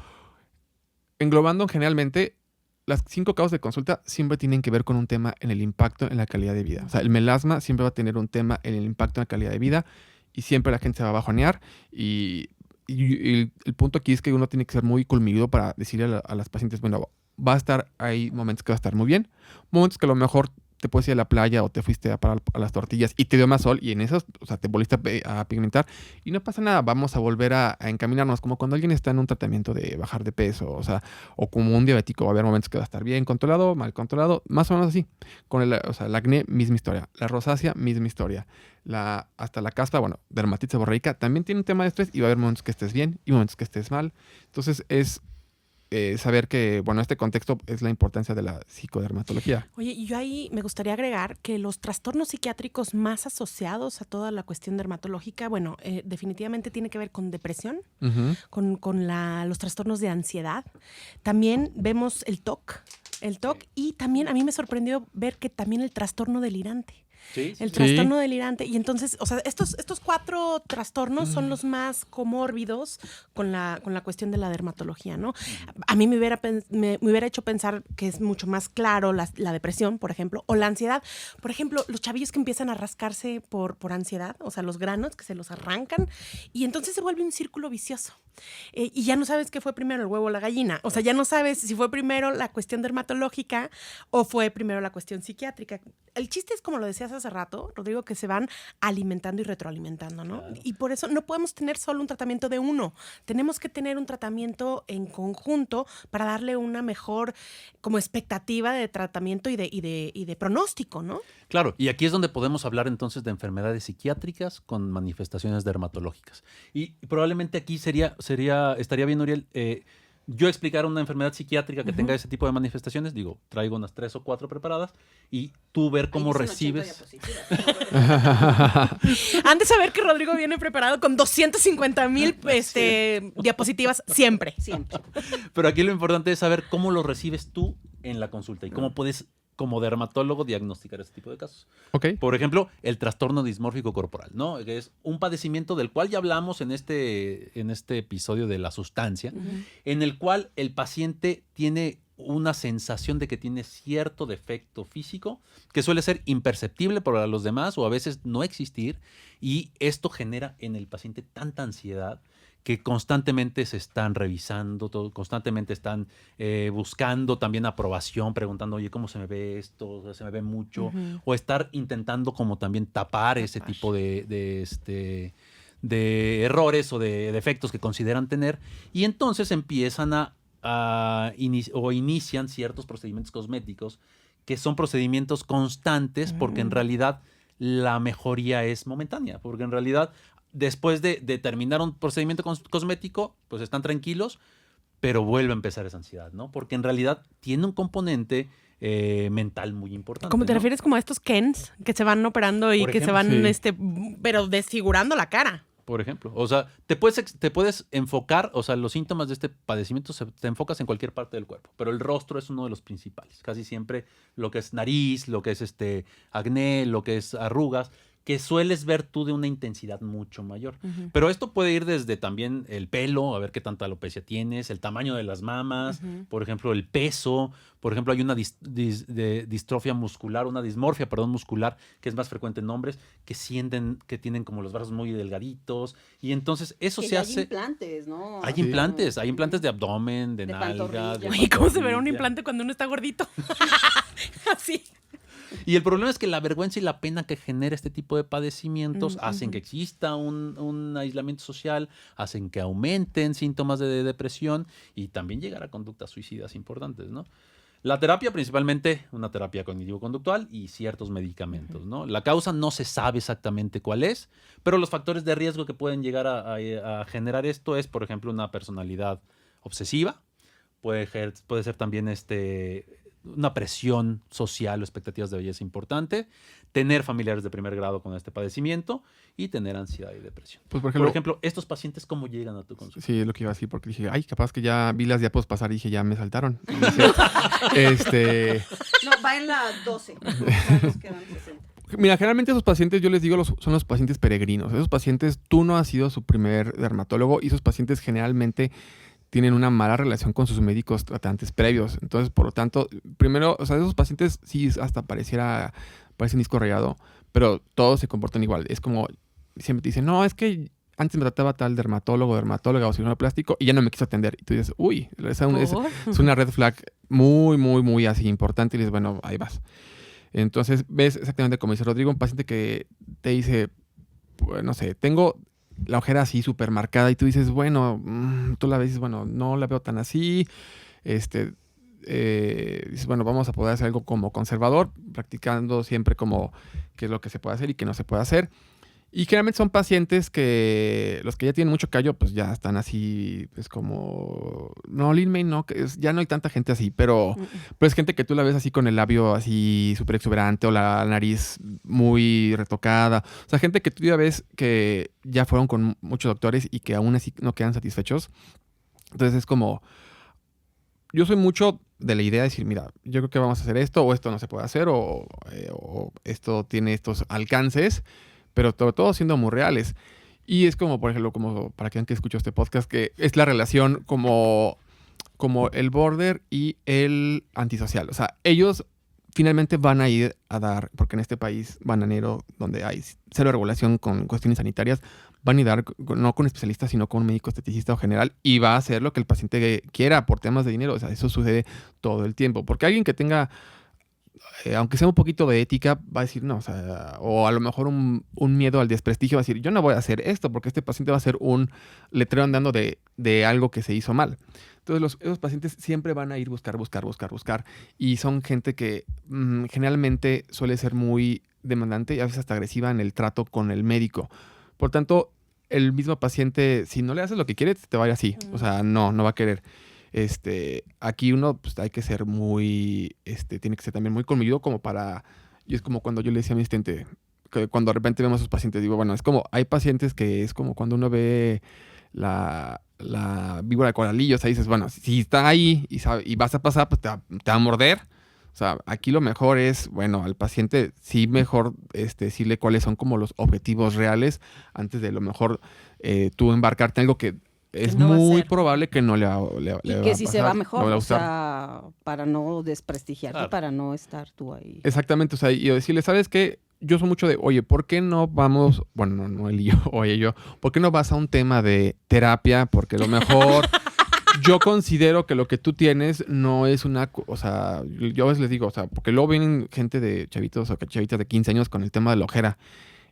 englobando generalmente, las 5 causas de consulta siempre tienen que ver con un tema en el impacto en la calidad de vida. O sea, el melasma siempre va a tener un tema en el impacto en la calidad de vida y siempre la gente se va a bajonear. Y el punto aquí es que uno tiene que ser muy colmilludo para decirle a las pacientes, bueno, va a estar, hay momentos que va a estar muy bien, momentos que a lo mejor te puedes ir a la playa o te fuiste a parar a las tortillas y te dio más sol y en esos, o sea, te volviste a pigmentar y no pasa nada, vamos a volver a encaminarnos, como cuando alguien está en un tratamiento de bajar de peso, o sea, o como un diabético, va a haber momentos que va a estar bien controlado, mal controlado, más o menos así. Con el acné, misma historia. La rosácea, misma historia. Hasta la caspa, bueno, dermatitis seborreica, también tiene un tema de estrés y va a haber momentos que estés bien y momentos que estés mal. Entonces es saber que, bueno, este contexto es la importancia de la psicodermatología. Oye, y yo ahí me gustaría agregar que los trastornos psiquiátricos más asociados a toda la cuestión dermatológica, bueno, definitivamente tiene que ver con depresión, con los trastornos de ansiedad. También vemos el TOC, y también a mí me sorprendió ver que también el trastorno delirante. Sí. El trastorno delirante. Y entonces, o sea, estos 4 trastornos son los más comórbidos con la cuestión de la dermatología, ¿no? A mí me hubiera hecho pensar que es mucho más claro la depresión, por ejemplo, o la ansiedad. Por ejemplo, los chavillos que empiezan a rascarse por ansiedad, o sea, los granos que se los arrancan, y entonces se vuelve un círculo vicioso. Y ya no sabes qué fue primero, el huevo o la gallina. O sea, ya no sabes si fue primero la cuestión dermatológica o fue primero la cuestión psiquiátrica. El chiste es, como lo decías hace rato, Rodrigo, que se van alimentando y retroalimentando, ¿no? Claro. Y por eso no podemos tener solo un tratamiento de uno. Tenemos que tener un tratamiento en conjunto para darle una mejor como expectativa de tratamiento y de pronóstico, ¿no? Claro, y aquí es donde podemos hablar entonces de enfermedades psiquiátricas con manifestaciones dermatológicas. Y probablemente aquí estaría bien, Uriel, yo explicar una enfermedad psiquiátrica que tenga ese tipo de manifestaciones, digo, traigo unas 3 o 4 preparadas y tú ver cómo recibes. Han de saber que Rodrigo viene preparado con 250,000 diapositivas siempre. Pero aquí lo importante es saber cómo lo recibes tú en la consulta y cómo puedes, como dermatólogo, diagnosticar ese tipo de casos. Okay. Por ejemplo, el trastorno dismórfico corporal, ¿no? Que es un padecimiento del cual ya hablamos en este episodio de la sustancia, en el cual el paciente tiene una sensación de que tiene cierto defecto físico que suele ser imperceptible para los demás o a veces no existir, y esto genera en el paciente tanta ansiedad que constantemente se están revisando, constantemente están buscando también aprobación, preguntando, oye, ¿cómo se me ve esto? ¿Se me ve mucho? O estar intentando como también tapar ese tipo de errores o de defectos que consideran tener. Y entonces empiezan inician ciertos procedimientos cosméticos que son procedimientos constantes porque en realidad la mejoría es momentánea, porque en realidad después de terminar un procedimiento cosmético, pues están tranquilos, pero vuelve a empezar esa ansiedad, ¿no? Porque en realidad tiene un componente mental muy importante. ¿Cómo te refieres como a estos Kens que se van operando y que se van, pero desfigurando la cara? Por ejemplo, o sea, te puedes enfocar, o sea, los síntomas de este padecimiento te enfocas en cualquier parte del cuerpo, pero el rostro es uno de los principales. Casi siempre lo que es nariz, lo que es acné, lo que es arrugas, que sueles ver tú de una intensidad mucho mayor. Pero esto puede ir desde también el pelo, a ver qué tanta alopecia tienes, el tamaño de las mamas, por ejemplo, el peso. Por ejemplo, hay una dismorfia muscular, que es más frecuente en hombres, que sienten que tienen como los brazos muy delgaditos. Y entonces eso se hace... Hay implantes, ¿no? Hay implantes de abdomen, de nalga. Oye, ¿cómo se verá un implante cuando uno está gordito? Así. Y el problema es que la vergüenza y la pena que genera este tipo de padecimientos hacen que exista un aislamiento social, hacen que aumenten síntomas de depresión y también llegar a conductas suicidas importantes, ¿no? La terapia, principalmente una terapia cognitivo-conductual y ciertos medicamentos, ¿no? La causa no se sabe exactamente cuál es, pero los factores de riesgo que pueden llegar a generar esto es, por ejemplo, una personalidad obsesiva, puede ser también una presión social o expectativas de belleza importante, tener familiares de primer grado con este padecimiento y tener ansiedad y depresión. Pues, por ejemplo, estos pacientes, ¿cómo llegan a tu consulta? Sí, es lo que iba a decir, porque dije, ay, capaz que ya vi las diapos pasar y dije, ya me saltaron. No, va en la 12. Nos quedan 60. Mira, generalmente esos pacientes, yo les digo, son los pacientes peregrinos. Esos pacientes, tú no has sido su primer dermatólogo y esos pacientes generalmente tienen una mala relación con sus médicos tratantes previos. Entonces, por lo tanto, primero, o sea, esos pacientes sí hasta parecen disco rayado, pero todos se comportan igual. Es como, siempre te dicen, no, es que antes me trataba tal dermatóloga o cirujano plástico y ya no me quiso atender. Y tú dices, uy, es una red flag muy, muy, muy así importante. Y dices, bueno, ahí vas. Entonces, ves exactamente como dice Rodrigo, un paciente que te dice, pues, no sé, tengo la ojera así súper marcada y tú dices, bueno, tú la ves y dices, bueno, no la veo tan así, dices, bueno, vamos a poder hacer algo como conservador, practicando siempre como qué es lo que se puede hacer y qué no se puede hacer. Y generalmente son pacientes que los que ya tienen mucho callo, pues ya están así, pues como, no, Lin May no, ya no hay tanta gente así, pero es gente que tú la ves así con el labio así súper exuberante o la nariz muy retocada. O sea, gente que tú ya ves que ya fueron con muchos doctores y que aún así no quedan satisfechos. Entonces es como, yo soy mucho de la idea de decir, mira, yo creo que vamos a hacer esto o esto no se puede hacer o esto tiene estos alcances, pero sobre todo siendo muy reales. Y es como, por ejemplo, como para quien que escuchó este podcast, que es la relación como el border y el antisocial. O sea, ellos finalmente van a ir a dar, porque en este país bananero, donde hay cero regulación con cuestiones sanitarias, van a ir a dar no con especialistas, sino con un médico esteticista o general, y va a hacer lo que el paciente quiera por temas de dinero. O sea, eso sucede todo el tiempo. Porque alguien que tenga aunque sea un poquito de ética, va a decir no, o sea, o a lo mejor un miedo al desprestigio, va a decir, yo no voy a hacer esto porque este paciente va a ser un letrero andando de algo que se hizo mal. Entonces, esos pacientes siempre van a ir buscar, y son gente que generalmente suele ser muy demandante y a veces hasta agresiva en el trato con el médico. Por tanto, el mismo paciente, si no le haces lo que quiere, te va a ir así, o sea, no va a querer. Aquí uno pues, hay que ser muy, tiene que ser también muy conmigo como para, y es como cuando yo le decía a mi asistente, que cuando de repente vemos a esos pacientes, digo, bueno, es como, hay pacientes que es como cuando uno ve la víbora de coralillo, o sea, dices, bueno, si está ahí y vas a pasar, pues te va a morder. O sea, aquí lo mejor es, bueno, al paciente sí mejor decirle cuáles son como los objetivos reales antes de lo mejor tú embarcarte en algo que es no muy probable que no le va a y que si pasar, se va mejor, no o sea, para no desprestigiarte, Claro. para no estar tú ahí. Exactamente, o sea, y decirle, ¿sabes qué? Yo soy mucho de, oye, ¿por qué no vamos, bueno, no él y yo, oye, yo, ¿por qué no vas a un tema de terapia? Porque a lo mejor yo considero que lo que tú tienes no es o sea, yo a veces les digo, o sea, porque luego vienen gente de chavitos o chavitas de 15 años con el tema de la ojera.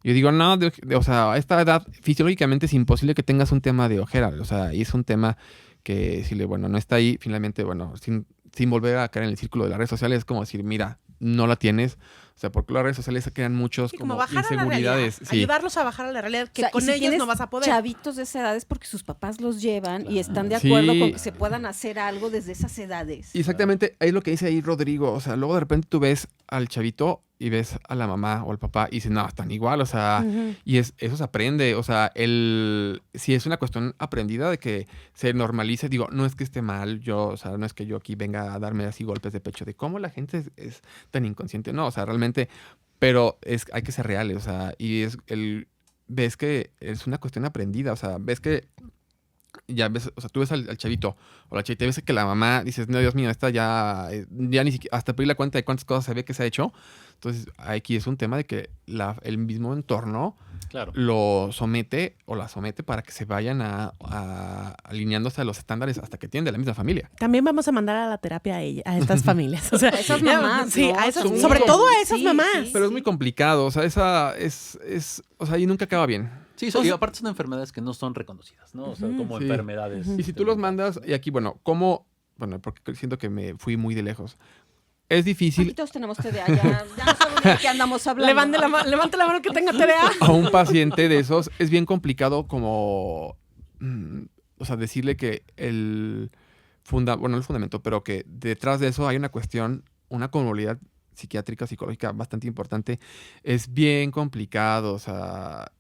Yo digo, no, o sea, a esta edad fisiológicamente es imposible que tengas un tema de ojera. O sea, y es un tema que, si bueno, no está ahí, finalmente, bueno, sin volver a caer en el círculo de las redes sociales, es como decir, mira, no la tienes. O sea, porque las redes sociales crean muchos como bajar inseguridades. A la realidad, Sí. ayudarlos a bajar a la realidad, que O sea, con y si ellos tienes no vas a poder. chavitos de esa edad es porque sus papás los llevan y están de acuerdo Sí. con que se puedan hacer algo desde esas edades. Y exactamente, ahí es lo que dice ahí Rodrigo. O sea, luego de repente tú ves al chavito y ves a la mamá o al papá y dices, no, están igual, o sea, y eso se aprende, o sea, si es una cuestión aprendida de que se normalice, digo, no es que esté mal, o sea, no es que yo aquí venga a darme así golpes de pecho de cómo la gente es tan inconsciente, no, o sea, realmente, pero hay que ser reales, o sea, y ves que es una cuestión aprendida, o sea, ves que ya ves, o sea, tú ves al chavito o la chavita y ves que la mamá dices, no, Dios mío, esta ya ni siquiera, hasta pedir la cuenta de cuántas cosas se ve que se ha hecho. Entonces, aquí es un tema de que el mismo entorno Claro. lo somete o la somete para que se vayan alineándose a los estándares hasta que tienen de la misma familia. También vamos a mandar a la terapia a estas familias. O sea, A esas mamás, Sí, ¿no? a esas, Sí. sobre todo a esas Sí, mamás. sí. Pero es muy complicado, o sea, o sea, y nunca acaba bien. Sí, y aparte son enfermedades que no son reconocidas, ¿no? O sea, como Sí. enfermedades. Y si tú los mandas, y aquí, bueno, porque siento que me fui muy de lejos. Es Aquí difícil todos tenemos TDA, ya no sabemos de qué andamos hablando. Levante la mano que tenga TDA. a un paciente de esos, es bien complicado como, o sea, decirle que no el fundamento, pero que detrás de eso hay una cuestión, una comorbilidad psiquiátrica, psicológica bastante importante. Es bien complicado, o sea,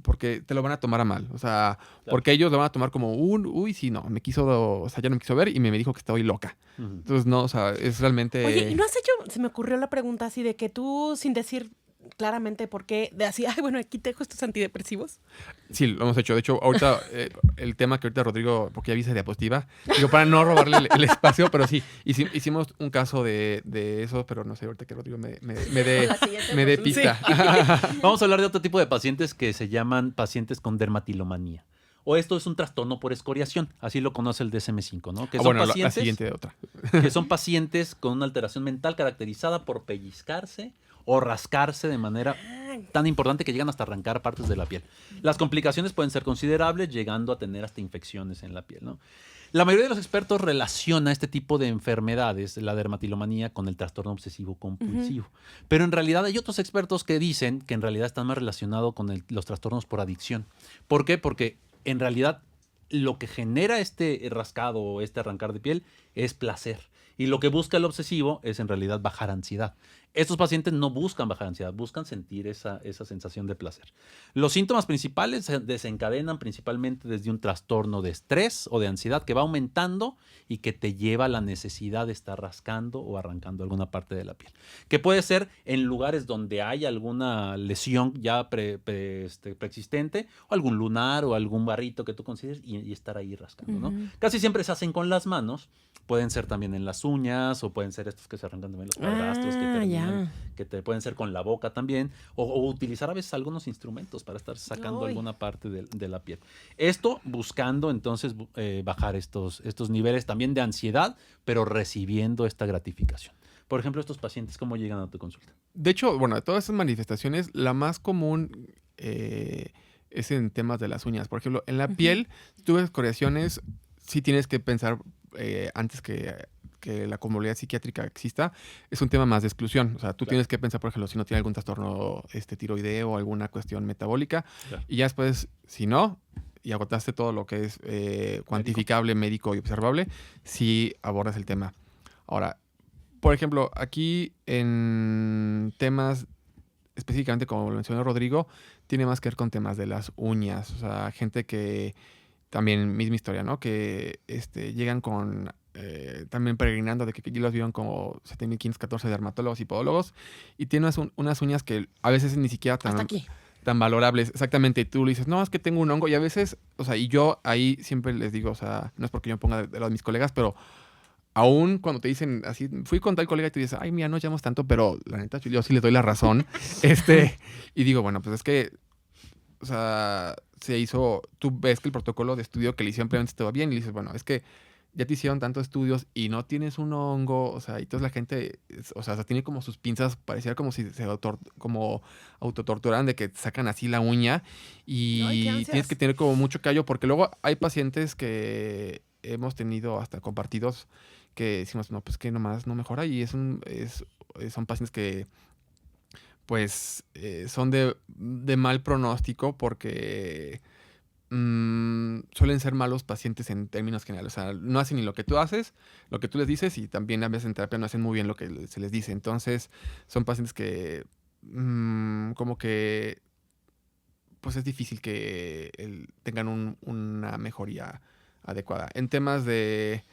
porque te lo van a tomar a mal, o sea, porque ellos lo van a tomar como uy, sí, no, o sea, ya no me quiso ver y me dijo que estoy loca. Ujú. Entonces, no, o sea, es realmente... Oye, ¿y no has hecho, se me ocurrió la pregunta así de que tú, sin decir claramente por qué, de así, ay, bueno, aquí te dejo estos antidepresivos? Sí, lo hemos hecho. De hecho, ahorita el tema que ahorita Rodrigo, porque ya vi esa diapositiva, digo, para no robarle el espacio, pero sí, hicimos un caso de eso, pero no sé, ahorita que Rodrigo me dé pista. Vamos a hablar de otro tipo de pacientes que se llaman pacientes con dermatilomanía. O esto es un trastorno por escoriación, así lo conoce el DSM-5, ¿no? Que son Bueno, la pacientes siguiente de otra. que son pacientes con una alteración mental caracterizada por pellizcarse o rascarse de manera tan importante que llegan hasta arrancar partes de la piel. Las complicaciones pueden ser considerables, llegando a tener hasta infecciones en la piel, ¿no? La mayoría de los expertos relaciona este tipo de enfermedades, la dermatilomanía, con el trastorno obsesivo compulsivo. Pero en realidad hay otros expertos que dicen que en realidad están más relacionados con los trastornos por adicción. ¿Por qué? Porque en realidad lo que genera este rascado o este arrancar de piel es placer. Y lo que busca el obsesivo es en realidad bajar ansiedad. Estos pacientes no buscan bajar ansiedad, buscan sentir esa sensación de placer. Los síntomas principales se desencadenan principalmente desde un trastorno de estrés o de ansiedad que va aumentando y que te lleva a la necesidad de estar rascando o arrancando alguna parte de la piel. Que puede ser en lugares donde hay alguna lesión ya preexistente, o algún lunar o algún barrito que tú consideres y estar ahí rascando, ¿no? Casi siempre se hacen con las manos. Pueden ser también en las uñas o pueden ser estos que se arrancan también los padrastros que te pueden ser con la boca también o utilizar a veces algunos instrumentos para estar sacando alguna parte de la piel. Esto buscando entonces bajar estos niveles también de ansiedad, pero recibiendo esta gratificación. Por ejemplo, estos pacientes, ¿cómo llegan a tu consulta? De hecho, bueno, de todas esas manifestaciones, la más común es en temas de las uñas. Por ejemplo, en la piel, si tú ves escoriaciones, sí tienes que pensar antes que la comorbilidad psiquiátrica exista, es un tema más de exclusión. O sea, tú tienes que pensar, por ejemplo, si no tiene algún trastorno tiroideo o alguna cuestión metabólica. Claro. Y ya después, si no, y agotaste todo lo que es cuantificable, médico y observable, sí abordas el tema. Ahora, por ejemplo, aquí en temas específicamente, como lo mencionó Rodrigo, tiene más que ver con temas de las uñas. O sea, gente que también, misma historia, ¿no? Que llegan con también peregrinando de que allí los vieron como 7.514 dermatólogos y podólogos y tienen unas uñas que a veces ni siquiera tan valorables. Exactamente. Y tú le dices, no, es que tengo un hongo. Y a veces, o sea, y yo ahí siempre les digo, o sea, no es porque yo me ponga de lado de mis colegas, pero aún cuando te dicen así, fui con tal colega y te dices, ay, mira, no llamamos tanto, pero la neta, yo sí les doy la razón. Y digo, bueno, pues es que, o sea, se hizo, tú ves que el protocolo de estudio que le hicieron previamente estaba bien y le dices, bueno, es que ya te hicieron tantos estudios y no tienes un hongo, o sea, y toda la gente, o sea, tiene como sus pinzas, parecía como si se como autotorturaran de que sacan así la uña y tienes que tener como mucho callo porque luego hay pacientes que hemos tenido hasta compartidos que decimos, no, pues que nomás no mejora y son pacientes que pues son de mal pronóstico porque suelen ser malos pacientes en términos generales. O sea, no hacen ni lo que tú haces, lo que tú les dices y también a veces en terapia no hacen muy bien lo que se les dice. Entonces son pacientes que como que pues es difícil que tengan una mejoría adecuada. En temas de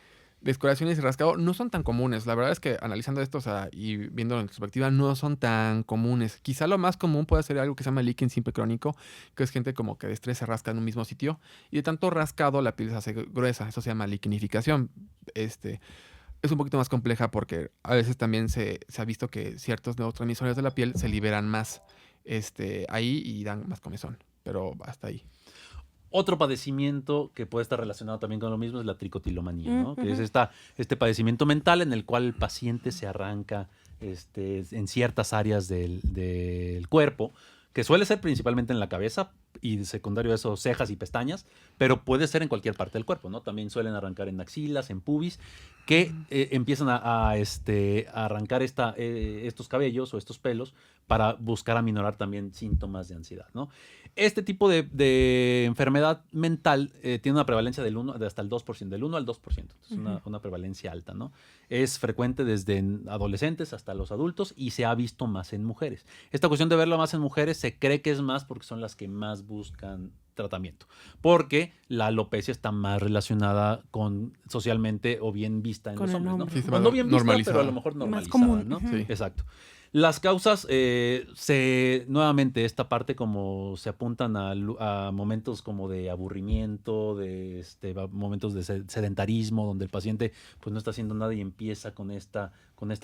descoloraciones y rascado no son tan comunes. La verdad es que analizando esto, o sea, y viéndolo en perspectiva, no son tan comunes. Quizá lo más común puede ser algo que se llama lichen simple crónico, que es gente como que de estrés se rasca en un mismo sitio y de tanto rascado la piel se hace gruesa. Eso se llama lichenificación. Es un poquito más compleja porque a veces también se ha visto que ciertos neurotransmisores de la piel se liberan más ahí y dan más comezón. Pero hasta ahí. Otro padecimiento que puede estar relacionado también con lo mismo es la tricotilomanía, ¿no? Que es este padecimiento mental en el cual el paciente se arranca en ciertas áreas del cuerpo, que suele ser principalmente en la cabeza y secundario a eso cejas y pestañas, pero puede ser en cualquier parte del cuerpo, ¿no? También suelen arrancar en axilas, en pubis, que empiezan a arrancar estos cabellos o estos pelos para buscar aminorar también síntomas de ansiedad, ¿no? Este tipo de enfermedad mental tiene una prevalencia de hasta el 2%, del 1 al 2%. Es una prevalencia alta, ¿no? Es frecuente desde adolescentes hasta los adultos y se ha visto más en mujeres. Esta cuestión de verlo más en mujeres se cree que es más porque son las que más buscan tratamiento, porque la alopecia está más relacionada con socialmente o bien vista en con los hombres, ¿no? Sí, No bien vista, normalizada. pero a lo mejor normalizada, Más común. ¿no? Sí. Exacto. Las causas, nuevamente, esta parte como se apuntan a momentos como de aburrimiento, de momentos de sedentarismo, donde el paciente pues no está haciendo nada y empieza con esta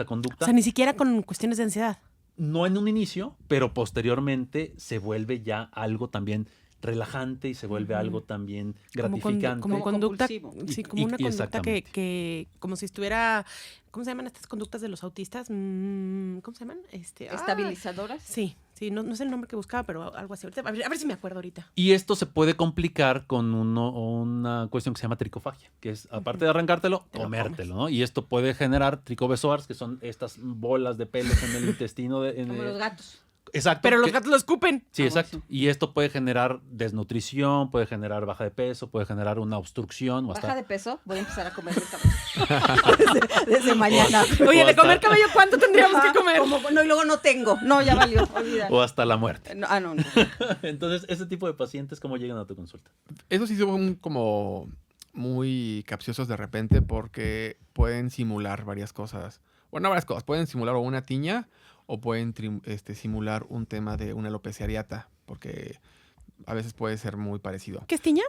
conducta. O sea, ni siquiera con cuestiones de ansiedad. No en un inicio, pero posteriormente se vuelve ya algo también relajante y se vuelve algo también gratificante. Como conducta, compulsivo. sí, como una conducta exactamente. que como si estuviera, ¿cómo se llaman estas conductas de los autistas? ¿Cómo se llaman? ¿Estabilizadoras? Sí, no es el nombre que buscaba, pero algo así. Ahorita, a ver si me acuerdo ahorita. Y esto se puede complicar con una cuestión que se llama tricofagia, que es, aparte de arrancártelo, Te lo comértelo, ¿no? Y esto puede generar tricobesoars, que son estas bolas de pelos en el intestino. Como los gatos. Exacto. Pero los que- gatos lo escupen. Sí, Ah, exacto. bueno, Y esto puede generar desnutrición, puede generar baja de peso, puede generar una obstrucción. O hasta, Baja de peso, voy a empezar a comer desde mañana. Oye, O de hasta- comer cabello, ¿cuánto tendríamos que comer? No, y luego no tengo. No, ya valió, olvida. o hasta la muerte. No. Entonces, ese tipo de pacientes, ¿cómo llegan a tu consulta? Esos sí son como muy capciosos de repente porque pueden simular varias cosas. Bueno, no varias cosas. Pueden simular o una tiña o pueden simular un tema de una alopecia areata, porque a veces puede ser muy parecido. ¿Qué es tiña?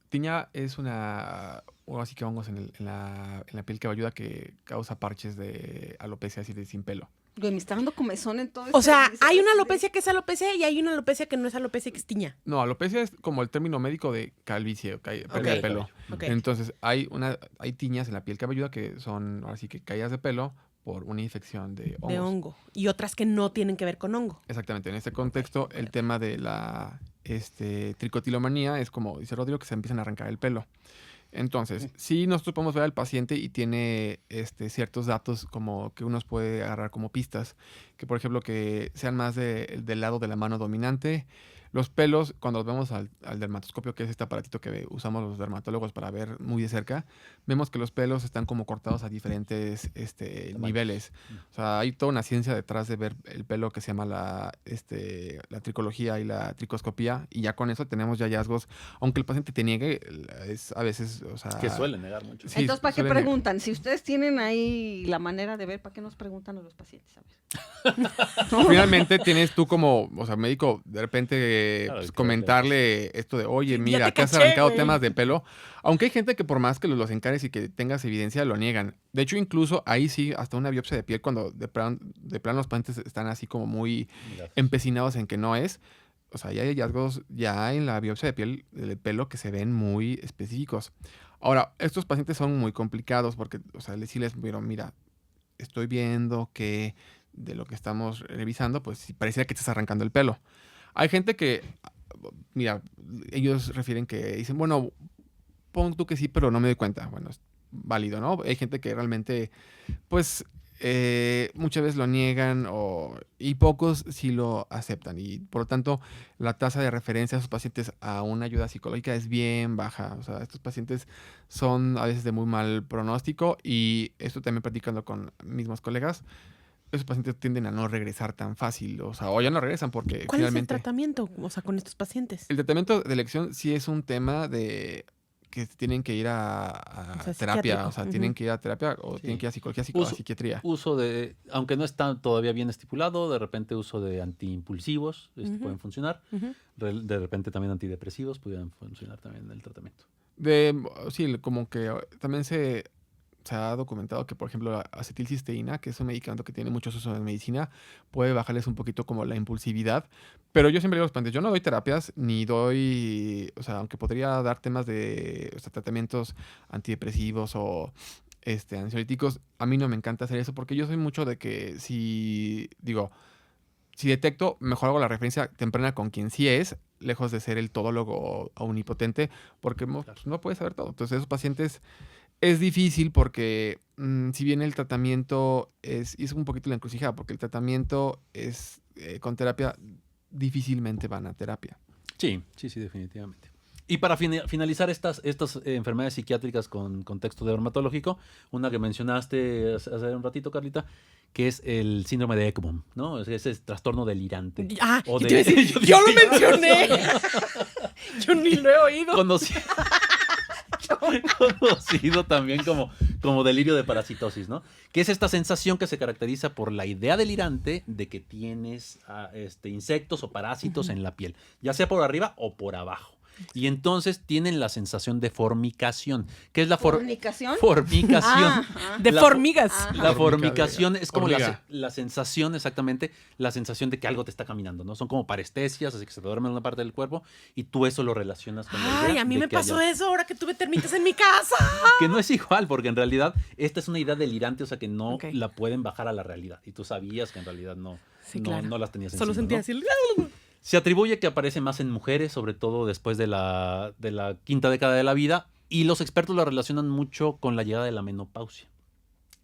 Tiña es o así que hongos en la piel cabelluda que causa parches de alopecia, es decir, sin pelo. Güey, me está dando comezón en todo O sea, esto. hay una alopecia que es alopecia y hay una alopecia que no es alopecia, que es tiña. No, alopecia es como el término médico de calvicie, pérdida de pelo. Ok. Entonces, hay tiñas en la piel cabelluda que son, así que caídas de pelo por una infección de hongos. De hongo. Y otras que no tienen que ver con hongo. Exactamente. En este contexto, el tema de la tricotilomanía es como dice Rodrigo, que se empiezan a arrancar el pelo. Entonces, sí nosotros podemos ver al paciente y tiene ciertos datos como que uno puede agarrar como pistas, que por ejemplo que sean más del lado de la mano dominante. Los pelos, cuando los vemos al dermatoscopio, que es este aparatito que usamos los dermatólogos para ver muy de cerca, vemos que los pelos están como cortados a diferentes niveles. O sea, hay toda una ciencia detrás de ver el pelo que se llama la tricología y la tricoscopía, y ya con eso tenemos ya hallazgos, aunque el paciente te niegue, es a veces, o sea... Que suelen negar mucho. Sí, Entonces, ¿para qué suelen- preguntan? Si ustedes tienen ahí la manera de ver, ¿para qué nos preguntan a los pacientes? A ver. Finalmente tienes tú como, o sea, médico, de repente Claro, pues, claro, comentarle esto de, oye, Sí, ya mira, te que has caché, arrancado güey. temas de pelo. Aunque hay gente que por más que los encares y que tengas evidencia, lo niegan. De hecho, incluso ahí sí, hasta una biopsia de piel, cuando de plano los pacientes están así como muy empecinados en que no es. O sea, ya hay hallazgos ya en la biopsia de piel del pelo que se ven muy específicos. Ahora, estos pacientes son muy complicados porque, o sea, sí les vieron, mira, estoy viendo que de lo que estamos revisando, pues sí, pareciera que estás arrancando el pelo. Hay gente que, mira, ellos refieren que dicen, bueno, pon tú que sí, pero no me doy cuenta. Bueno, es válido, ¿no? Hay gente que realmente, pues, muchas veces lo niegan y pocos sí lo aceptan. Y por lo tanto, la tasa de referencia a esos pacientes a una ayuda psicológica es bien baja. O sea, estos pacientes son a veces de muy mal pronóstico y esto también platicando con mismos colegas. Esos pacientes tienden a no regresar tan fácil, o sea, o ya no regresan porque ¿Cuál es el finalmente... tratamiento, o sea, con estos pacientes? El tratamiento de elección sí es un tema que que tienen que ir a O sea, terapia, psiquiátrico. o sea, tienen que ir a terapia o Sí. tienen que ir a psicología, a Uso- psiquiatría. Uso de, aunque no está todavía bien estipulado, de repente uso de antiimpulsivos pueden funcionar. Ujú. De repente también antidepresivos pudieran funcionar también en el tratamiento. Sí, como que también se ha documentado que, por ejemplo, la acetilcisteína, que es un medicamento que tiene muchos usos en medicina, puede bajarles un poquito como la impulsividad. Pero yo siempre digo a los pacientes, yo no doy terapias, ni doy, o sea, aunque podría dar temas de, o sea, tratamientos antidepresivos o ansiolíticos, a mí no me encanta hacer eso porque yo soy mucho de que si detecto, mejor hago la referencia temprana con quien sí es, lejos de ser el todólogo o omnipotente, porque pues, no puede saber todo. Entonces, esos pacientes es difícil porque si bien el tratamiento es un poquito la encrucijada, porque el tratamiento es con terapia, difícilmente van a terapia. Sí, definitivamente. Y para finalizar estas enfermedades psiquiátricas con contexto dermatológico, una que mencionaste hace un ratito, Carlita, que es el síndrome de Ekbom, ¿no? Ese trastorno delirante. Ah, O yo te iba a decir, yo lo mencioné. Yo ni lo he oído. Conocido también como delirio de parasitosis, ¿no? Que es esta sensación que se caracteriza por la idea delirante de que tienes insectos o parásitos en la piel, ya sea por arriba o por abajo. Y entonces tienen la sensación de formicación. ¿Qué es la ¿Fornicación? formicación? De formigas. La formicación es como hormiga. la sensación, exactamente, la sensación de que algo te está caminando, ¿no? Son como parestesias, así que se te duerme en una parte del cuerpo y tú eso lo relacionas con la idea Ay, a mí de me que pasó haya- eso ahora que tuve termitas en mi casa. Que no es igual, porque en realidad esta es una idea delirante, o sea que no Ok. la pueden bajar a la realidad. Y tú sabías que en realidad no, Sí, no, claro. no las tenías Solo encima, sentía ¿no? así. Se atribuye que aparece más en mujeres, sobre todo después de la quinta década de la vida, y los expertos lo relacionan mucho con la llegada de la menopausia.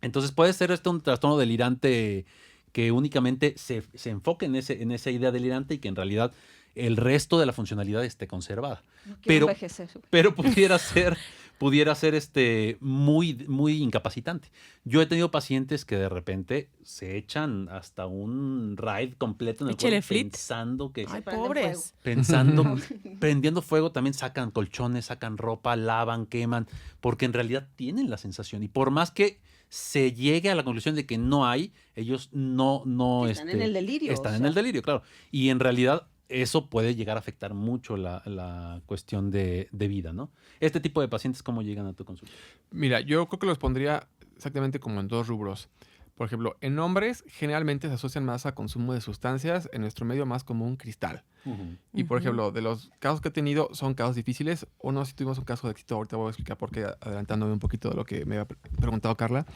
Entonces puede ser un trastorno delirante que únicamente se enfoque en esa idea delirante y que en realidad el resto de la funcionalidad esté conservada. No quiero Pero, envejecer. pero pudiera ser muy, muy incapacitante. Yo he tenido pacientes que de repente se echan hasta un ride completo en el Échele cuerpo flit. pensando que Ay, prenden pobres. pensando, prendiendo fuego, también sacan colchones, sacan ropa, lavan, queman, porque en realidad tienen la sensación. Y por más que se llegue a la conclusión de que no hay, ellos no Están en el delirio, Están o en sea. el delirio, claro. Y en realidad eso puede llegar a afectar mucho la cuestión de vida, ¿no? Este tipo de pacientes, ¿cómo llegan a tu consulta? Mira, yo creo que los pondría exactamente como en dos rubros. Por ejemplo, en hombres generalmente se asocian más a consumo de sustancias, en nuestro medio más común cristal. Y por ejemplo, de los casos que he tenido son casos difíciles. Uno sí tuvimos un caso de éxito, ahorita voy a explicar por qué, adelantándome un poquito de lo que me había preguntado Carla.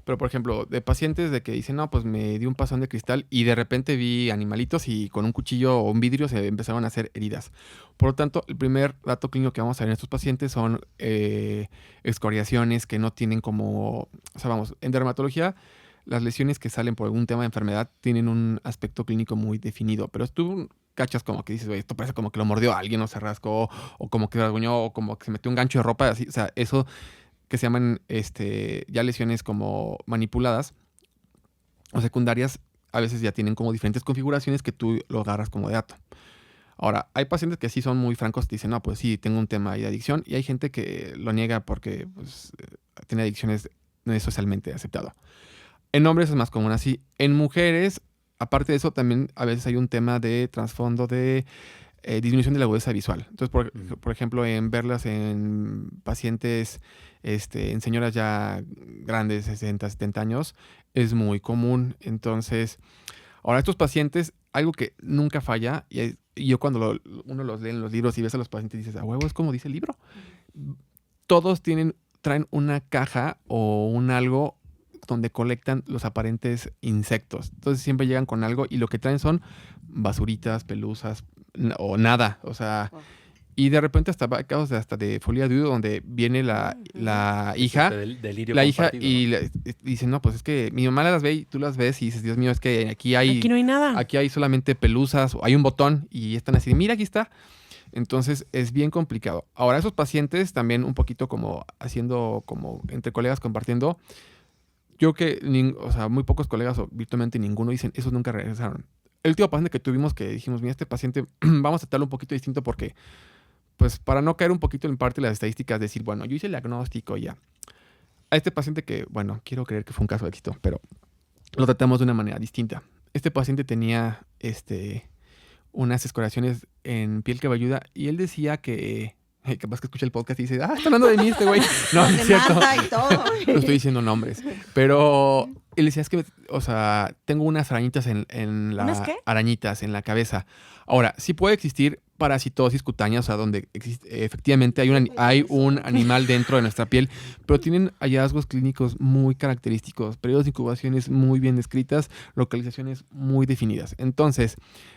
Pero por ejemplo, de pacientes de que dicen, no, pues me di un pasón de cristal y de repente vi animalitos y con un cuchillo o un vidrio se empezaron a hacer heridas. Por lo tanto, el primer dato clínico que vamos a ver en estos pacientes son excoriaciones que no tienen como, o sea, vamos, en dermatología las lesiones que salen por algún tema de enfermedad tienen un aspecto clínico muy definido, pero tú cachas como que dices, "Oye, esto parece como que lo mordió a alguien o se rascó o como que rasguñó o como que se metió un gancho de ropa", así, o sea, eso que se llaman ya lesiones como manipuladas o secundarias, a veces ya tienen como diferentes configuraciones que tú lo agarras como de dato. Ahora, hay pacientes que sí son muy francos, te dicen, no, pues sí, tengo un tema ahí de adicción, y hay gente que lo niega porque pues, tiene adicciones, no es socialmente aceptado. En hombres es más común así. En mujeres, aparte de eso, también a veces hay un tema de trasfondo de disminución de la agudeza visual. Entonces, por ejemplo, en verlas en pacientes, en señoras ya grandes, 60, 70 años, es muy común. Entonces, ahora estos pacientes, algo que nunca falla, y yo cuando uno los lee en los libros y ves a los pacientes y dices, a huevo, es como dice el libro. Todos traen una caja o un algo donde colectan los aparentes insectos. Entonces siempre llegan con algo y lo que traen son basuritas, pelusas o nada. O sea, y de repente hasta va casos de folia de udo donde viene la hija, Delirio la hija compartido, y ¿no? dicen, no, pues es que mi mamá las ve y tú las ves y dices, Dios mío, es que aquí no hay nada. aquí hay solamente pelusas o hay un botón y están así, mira, aquí está. Entonces es bien complicado. Ahora, esos pacientes también un poquito como haciendo, como entre colegas compartiendo, yo que, o sea, muy pocos colegas o virtualmente ninguno dicen, esos nunca regresaron. El último paciente que tuvimos que dijimos, mira, este paciente vamos a tratarlo un poquito distinto porque pues para no caer un poquito en parte de las estadísticas, decir, bueno, yo hice el diagnóstico ya. A este paciente que, bueno, quiero creer que fue un caso de éxito, pero lo tratamos de una manera distinta. Este paciente tenía unas escoriaciones en piel cabelluda y él decía que, capaz que escucha el podcast y dice, está hablando de mí este güey. No, es cierto. Y todo. No estoy diciendo nombres. Pero él decía, es que, o sea, tengo unas arañitas en la... ¿Unas qué? Arañitas en la cabeza. Ahora, sí puede existir parasitosis cutánea, o sea, donde efectivamente hay un animal dentro de nuestra piel, pero tienen hallazgos clínicos muy característicos, periodos de incubaciones muy bien descritas, localizaciones muy definidas. Entonces,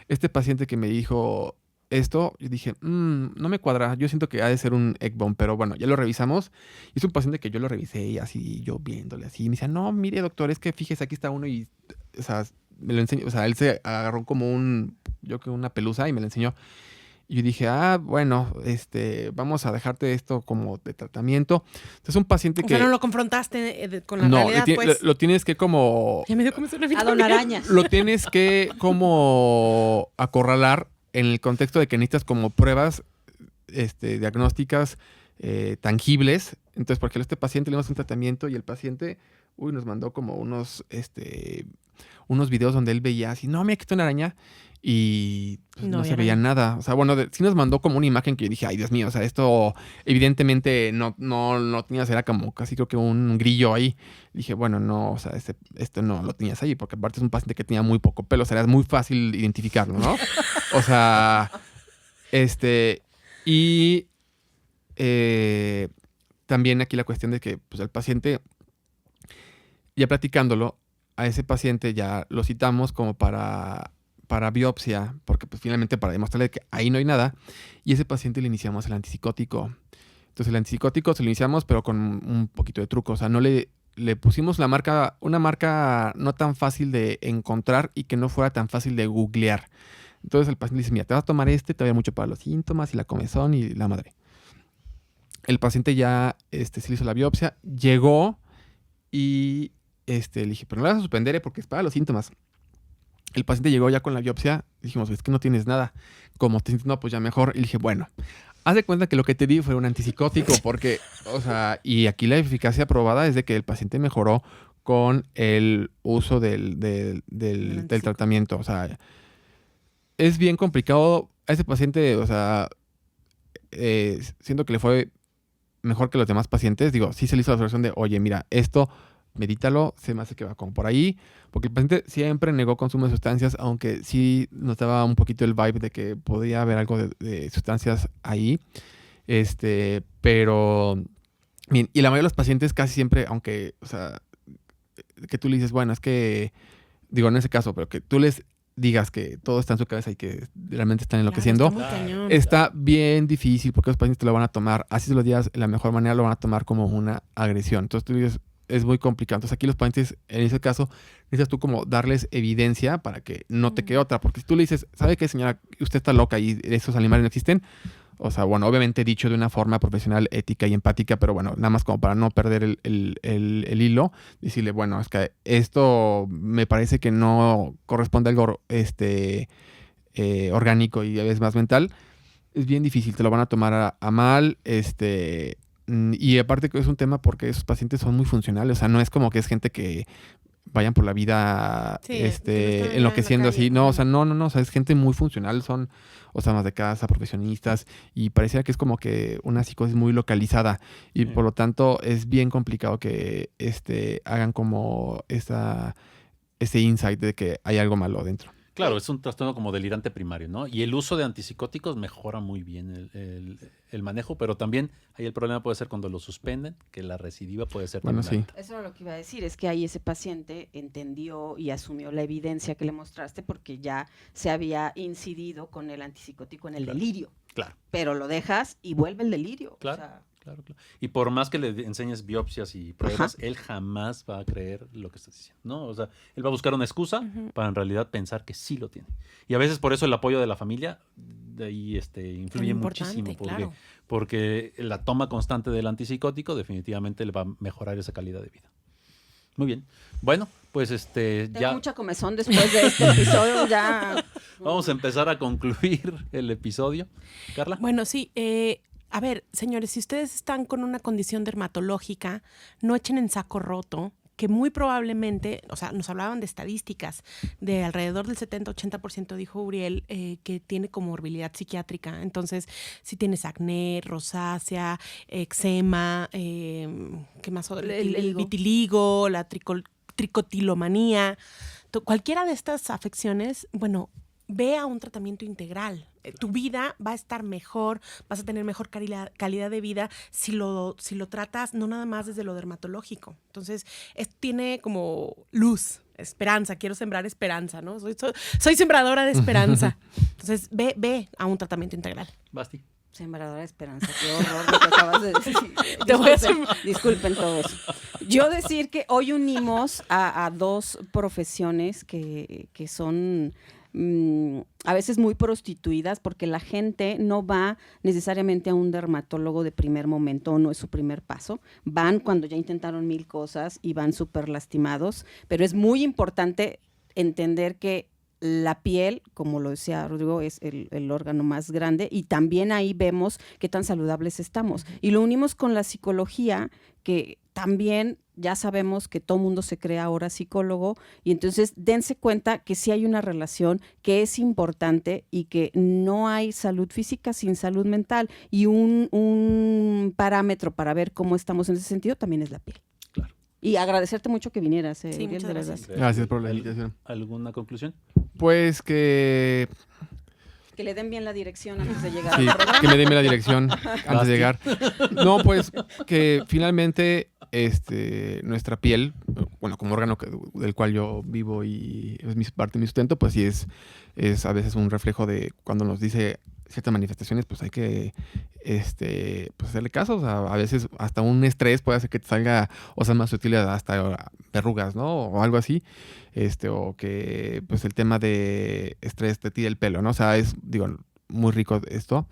este paciente que me dijo esto, yo dije, no me cuadra, yo siento que ha de ser un egg bomb, pero bueno, ya lo revisamos. Y es un paciente que yo lo revisé y así, yo viéndole así, y me decía, no, mire doctor, es que fíjese, aquí está uno y, o sea, me lo enseñó, o sea, él se agarró como una pelusa y me lo enseñó. Y yo dije, bueno, vamos a dejarte esto como de tratamiento. Entonces, un paciente que... O sea, no lo confrontaste con la realidad, pues. Lo tienes que como... Ya me dio como una A Don Arañas. Lo tienes que como acorralar en el contexto de que necesitas como pruebas diagnósticas tangibles. Entonces, porque a este paciente le dimos un tratamiento y el paciente, nos mandó como unos videos donde él veía así, no, mira que está una araña. Y pues, no se veía nada. O sea, bueno, sí nos mandó como una imagen que yo dije, ay, Dios mío, o sea, esto evidentemente no tenías, era como casi creo que un grillo ahí. Dije, bueno, no, o sea, esto no lo tenías ahí, porque aparte es un paciente que tenía muy poco pelo, o sea, era muy fácil identificarlo, ¿no? O sea, y también aquí la cuestión de que, pues, el paciente, ya platicándolo, a ese paciente ya lo citamos como para biopsia, porque pues finalmente para demostrarle que ahí no hay nada, y ese paciente le iniciamos el antipsicótico. Entonces el antipsicótico se lo iniciamos, pero con un poquito de truco, o sea, no le pusimos una marca no tan fácil de encontrar y que no fuera tan fácil de googlear. Entonces el paciente dice, mira, te vas a tomar te va a ir mucho para los síntomas y la comezón y la madre. El paciente ya se le hizo la biopsia, llegó y le dije, pero no la vas a suspender porque es para los síntomas. El paciente llegó ya con la biopsia, dijimos, es que no tienes nada. Como te sientes, no, pues ya mejor. Y le dije, bueno, haz de cuenta que lo que te di fue un antipsicótico, porque, o sea, y aquí la eficacia probada es de que el paciente mejoró con el uso del tratamiento. O sea, es bien complicado. A ese paciente, o sea, siento que le fue mejor que los demás pacientes. Digo, sí se le hizo la solución de, oye, mira, esto... medítalo, se me hace que va como por ahí, porque el paciente siempre negó consumo de sustancias, aunque sí nos daba un poquito el vibe de que podía haber algo de sustancias ahí, pero bien, y la mayoría de los pacientes casi siempre, aunque, o sea, que tú le dices, bueno, es que, digo, en ese caso, pero que tú les digas que todo está en su cabeza y que realmente están enloqueciendo, está bien difícil, porque los pacientes te lo van a tomar, así se lo digas, de la mejor manera lo van a tomar como una agresión. Entonces tú dices, es muy complicado. Entonces aquí los pacientes, en ese caso, necesitas tú como darles evidencia para que no te quede otra. Porque si tú le dices, ¿sabe qué, señora? Usted está loca y esos animales no existen. O sea, bueno, obviamente dicho de una forma profesional, ética y empática, pero bueno, nada más como para no perder el hilo, decirle, bueno, es que esto me parece que no corresponde a algo orgánico y es más mental. Es bien difícil, te lo van a tomar a mal, y aparte que es un tema porque esos pacientes son muy funcionales, o sea, no es como que es gente que vayan por la vida enloqueciendo así, no, o sea, no, o sea, es gente muy funcional, son, o sea, más de casa, profesionistas, y pareciera que es como que una psicosis muy localizada, y por lo tanto es bien complicado que hagan como ese insight de que hay algo malo dentro. Claro, es un trastorno como delirante primario, ¿no? Y el uso de antipsicóticos mejora muy bien el manejo, pero también ahí el problema puede ser cuando lo suspenden, que la recidiva puede ser bueno, también sí. alta. Eso era lo que iba a decir, es que ahí ese paciente entendió y asumió la evidencia que le mostraste porque ya se había incidido con el antipsicótico en el delirio. Claro. Pero lo dejas y vuelve el delirio. Claro. O sea, Claro. Y por más que le enseñes biopsias y pruebas, él jamás va a creer lo que estás diciendo, ¿no? O sea, él va a buscar una excusa para en realidad pensar que sí lo tiene. Y a veces por eso el apoyo de la familia de ahí influye muchísimo, porque la toma constante del antipsicótico definitivamente le va a mejorar esa calidad de vida. Muy bien. Bueno, pues tengo ya... mucha comezón después de este episodio, ya... Vamos a empezar a concluir el episodio. Carla. Bueno, sí. A ver, señores, si ustedes están con una condición dermatológica, no echen en saco roto, que muy probablemente, o sea, nos hablaban de estadísticas, de alrededor del 70-80%, dijo Uriel, que tiene comorbilidad psiquiátrica. Entonces, si tienes acné, rosácea, eczema, ¿qué más? El vitiligo, la tricotilomanía, cualquiera de estas afecciones, bueno, ve a un tratamiento integral. Tu vida va a estar mejor, vas a tener mejor calidad de vida si lo tratas no nada más desde lo dermatológico. Entonces, tiene como luz, esperanza. Quiero sembrar esperanza, ¿no? Soy sembradora de esperanza. Entonces, ve a un tratamiento integral. Basti. Sembradora de esperanza, qué horror lo que acabas de decir. Disculpen todo eso. Yo decir que hoy unimos a dos profesiones que son a veces muy prostituidas, porque la gente no va necesariamente a un dermatólogo de primer momento, o no es su primer paso. Van cuando ya intentaron 1000 cosas y van súper lastimados, pero es muy importante entender que la piel, como lo decía Rodrigo, es el órgano más grande, y también ahí vemos qué tan saludables estamos. Y lo unimos con la psicología, que también ya sabemos que todo mundo se cree ahora psicólogo, y entonces dense cuenta que sí hay una relación, que es importante, y que no hay salud física sin salud mental, y un parámetro para ver cómo estamos en ese sentido también es la piel. Claro. Y agradecerte mucho que vinieras. Sí, Uriel, muchas de gracias. verdad. Gracias por la invitación. ¿Alguna conclusión? Pues que Que le den bien la dirección antes de llegar sí, al programa. que me den bien la dirección antes de llegar. No, pues que finalmente nuestra piel, bueno, como órgano del cual yo vivo y es parte de mi sustento, pues sí es a veces un reflejo de cuando nos dice ciertas manifestaciones, pues hay que pues hacerle caso. O sea, a veces hasta un estrés puede hacer que te salga cosas más sutiles, hasta verrugas, ¿no? O algo así. O que pues el tema de estrés te tire el pelo, ¿no? O sea, es, digo, muy rico esto.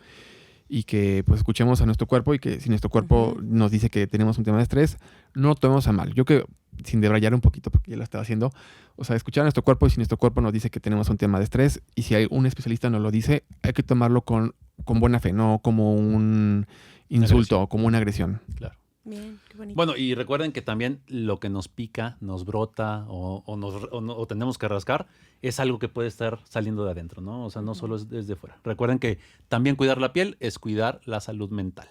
Y que pues escuchemos a nuestro cuerpo, y que si nuestro cuerpo nos dice que tenemos un tema de estrés, no lo tomemos a mal. Yo que, sin debrayar un poquito, porque ya lo estaba haciendo, o sea, escuchar a nuestro cuerpo, y si nuestro cuerpo nos dice que tenemos un tema de estrés, y si hay un especialista nos lo dice, hay que tomarlo con buena fe, no como un insulto o como una agresión. Claro. Bien, qué bonito. Bueno, y recuerden que también lo que nos pica, nos brota o tenemos que rascar es algo que puede estar saliendo de adentro, ¿no? O sea, no solo es desde fuera. Recuerden que también cuidar la piel es cuidar la salud mental.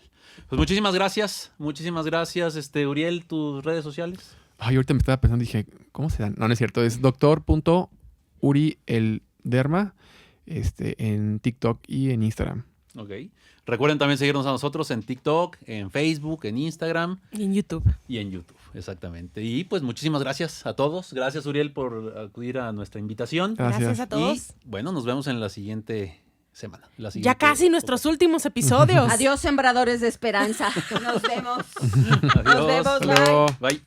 Pues muchísimas gracias. Uriel, tus redes sociales. Ay, ahorita me estaba pensando, dije, ¿cómo se dan? No, no es cierto, es doctor.urielderma en TikTok y en Instagram. Ok. Recuerden también seguirnos a nosotros en TikTok, en Facebook, en Instagram. Y en YouTube. Y en YouTube, exactamente. Y pues muchísimas gracias a todos. Gracias, Uriel, por acudir a nuestra invitación. Gracias a todos. Y bueno, nos vemos en la siguiente semana. Ya casi nuestros últimos episodios. Adiós, sembradores de esperanza. Nos vemos. Adiós. Nos vemos. Hasta luego. Bye.